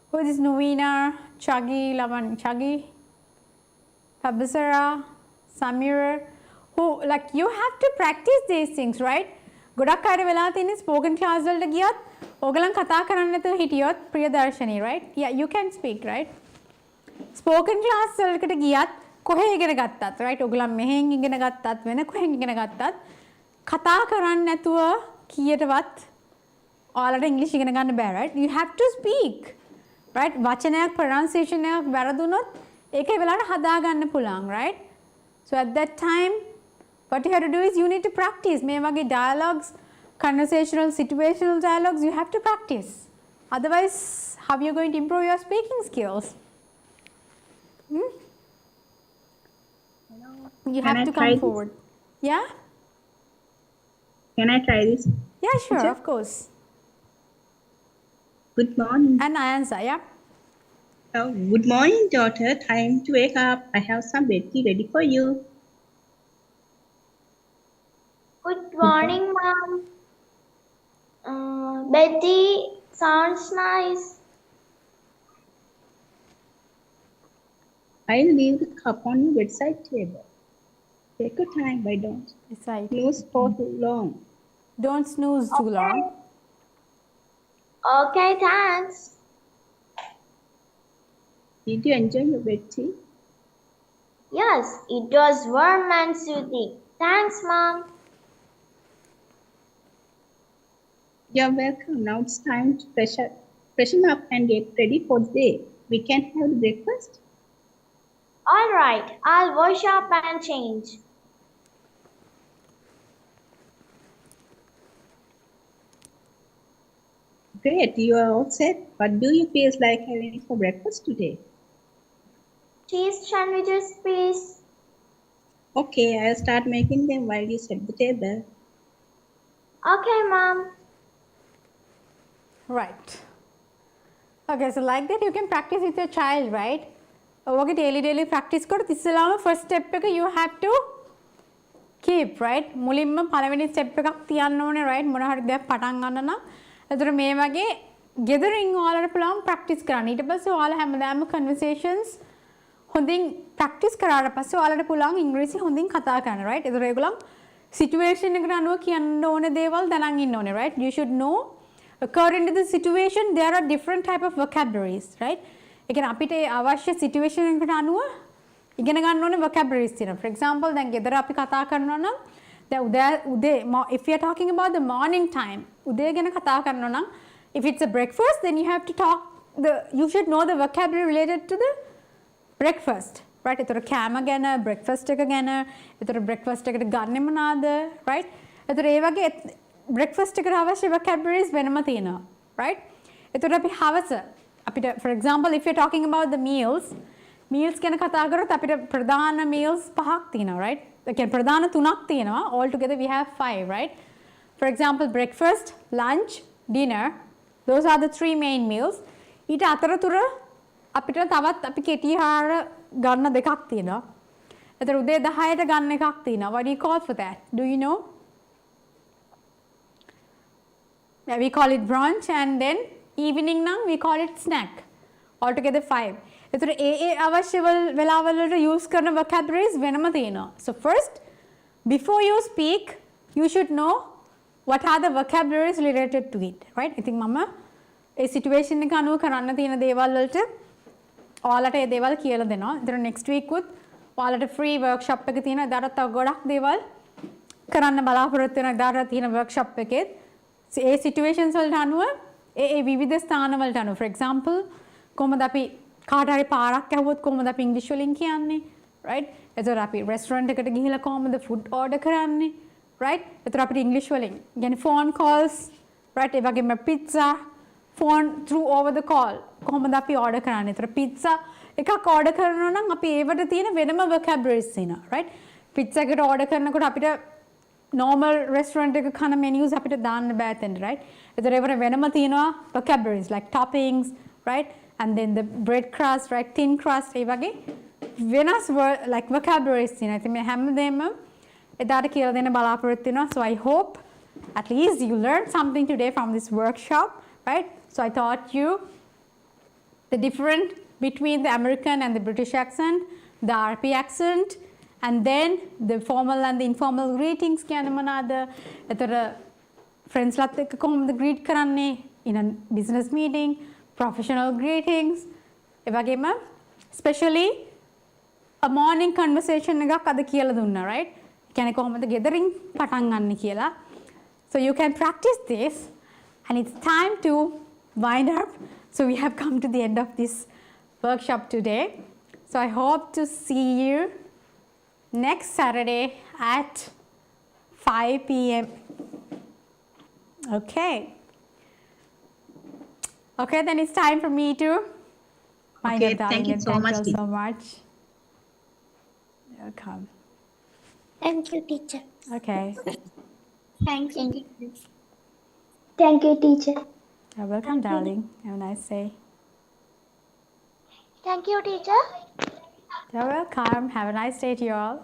Who is this? Novena, Chagi, Lavan, Chagi, Pabasara, Samira. Who, like, you have to practice these things, right? ගොඩක් අය වෙලා තියෙන්නේ spoken class වලට ගියත් ඕගලන් කතා කරන්න නැතුව හිටියොත් Priyadarshani, right? Yeah, you can speak, right? spoken class වලකට ගියත් කොහේ ඉගෙන ගත්තත්, right? ඕගලන් මෙහෙන් ඉගෙන ගත්තත් වෙන කොහෙන් ඉගෙන ගත්තත් කතා කරන්න නැතුව කීයටවත් ඔයාලට ඉංග්‍රීසි ඉගෙන ගන්න බෑ, right? You have to speak, right? වචනයක් pronunciation එකක් වැරදුනොත් ඒක ඒ වෙලාවට හදා ගන්න පුළුවන්, right? So at that time what you have to do is you need to practice. මේ වගේ dialogues, conversational, situational dialogues, you have to practice. Otherwise, how are you going to improve your speaking skills? You have to come forward. Yeah? Can I try this? Yeah, sure, Teacher? of course. Good morning. And I answer, yeah? Oh, good morning, daughter. Time to wake up. I have some bed tea ready for you. Good morning, Mom. Betty sounds nice. I'll leave the cup on your bedside table. Take your time, but don't It's right. snooze for too long. Don't snooze too long. Okay, thanks. Did you enjoy your bed tea? Yes, it was warm and soothing. Thanks, Mom. You're welcome. Now it's time to freshen up and get ready for the day. We can have the breakfast. All right, I'll wash up and change. Great, you are all set. What do you feel like having for breakfast today? Cheese sandwiches, please. Okay, I'll start making them while you set the table. Okay, Mom. Right. Okay, so like that you can practice with your child, right? Okay, daily practice කරොත් ඉස්සෙල්ලාම first step එක you have to keep, right? මුලින්ම පළවෙනි step එකක් තියන්න ඕනේ, right? මොන හරි දෙයක් පටන් ගන්න නම්. එතකොට මේ වගේ ගෙදරින් ඔයාලට පුළුවන් practice කරන්න. ඊට පස්සේ ඔයාලා හැමදාම conversations හොඳින් practice කරාට පස්සේ ඔයාලට පුළුවන් ඉංග්‍රීසි හොඳින් කතා කරන්න, right? එතකොට ඒගොල්ලන් situation එකට අනුව කියන්න ඕනේ දේවල් දැනන් ඉන්න ඕනේ, right? You should know according to the situation there are different type of vocabularies, right? ඒ කියන්නේ අපිට අවශ්‍ය situation එකට අනුව ඉගෙන ගන්න ඕනේ vocabularies තියෙනවා. For example, දැන් ගෙදර අපි කතා කරනවා නම් දැන් උදේ if you are talking about the morning time උදේ ගැන කතා කරනවා නම් if it's a breakfast then you have to talk you should know the vocabulary related to the breakfast, right? එතකොට කෑම ගැන breakfast එක ගැන එතකොට breakfast එකට ගන්නෙ මොනවාද, right? එතකොට ඒ වගේ breakfast එකට අවශ්‍ය vocabularies වෙනම තියෙනවා, right? එතකොට අපි හවස අපිට for example if you're talking about the meals ගැන කතා කරොත් අපිට ප්‍රධාන meals පහක් තියෙනවා, right? ඒ කියන්නේ ප්‍රධාන තුනක් තියෙනවා. All together we have 5, right? For example, breakfast, lunch, dinner. Those are the 3 main meals. ඊට අතරතුර අපිට තවත් අපි කෙටි ආහාර ගන්න දෙකක් තියෙනවා. එතන උදේ 10ට ගන්න එකක් තියෙනවා. What do you call for that? Do you know? Yeah, we call it brunch, and then evening නම් we call it snack. Altogether 5. එතකොට ඒ අවශ්‍ය වෙලාවල් වලට use කරන vocabularies වෙනම තියෙනවා. So first, before you speak, you should know what are the vocabularies related to it, right? ඉතින් මම ඒ situation එක අනුව කරන්න තියෙන දේවල් වලට ඔයාලට ඒ දේවල් කියලා දෙනවා. එතකොට next week උත් ඔයාලට free workshop එක තියෙනවා. එදාට තව ගොඩක් දේවල් කරන්න බලාපොරොත්තු වෙනවා. එදාට තියෙන workshop එකෙත් ඒ situations වලට අනුව ඒ විවිධ ස්ථාන වලට අනුව for example කොහොමද අපි කාට හරි පාරක් ඇහුවොත් කොහොමද අපි ඉංග්‍රීසි වලින් කියන්නේ, right? එතකොට අපි restaurant එකට ගිහිල්ලා කොහොමද food order කරන්නේ, right? එතකොට අපිට ඉංග්‍රීසි වලින් කියන්නේ phone calls, right? ඒ වගේම pizza phone through over the call කොහොමද අපි order කරන්නේ. එතකොට pizza එකක් order කරනවා නම් අපි ඒවට තියෙන වෙනම vocabularies තියෙනවා, right? pizza එකට order කරනකොට අපිට normal restaurant එක කන menus අපිට දාන්න බෑ එතෙන්ට, right? ඒතර ඒවට වෙනම තියෙනවා vocabularies like toppings, right? And then the bread crust, right? Thin crust ඒ වගේ වෙනස් like vocabularies තියෙනවා. ඉතින් මේ හැමදේම එදාට කියලා දෙන්න බලාපොරොත්තු වෙනවා. So I hope at least you learned something today from this workshop, right? So I taught you the difference between the American and the British accent, the RP accent, and then the formal and the informal greetings කියන්නේ මොනවාද? එතකොට friends ලාත් එක්ක කොහොමද greet කරන්නේ in a business meeting, professional greetings. ඒ වගේම especially a morning conversation එකක් අද කියලා දුන්නා, right? කියන්නේ කොහොමද ගෙදරින් පටන් ගන්න කියලා. So you can practice this, and it's time to wind up. So we have come to the end of this workshop today. So I hope to see you next Saturday at 5 p.m. Okay. Okay, then it's time for me to wind Okay, up, darling. thank you and so much, Thank you so much. Welcome. Thank you, teacher. Okay. Thank you. Thank you, teacher. You're welcome, darling. Have a nice day. Thank you, teacher. You're welcome. Have a nice day to you all.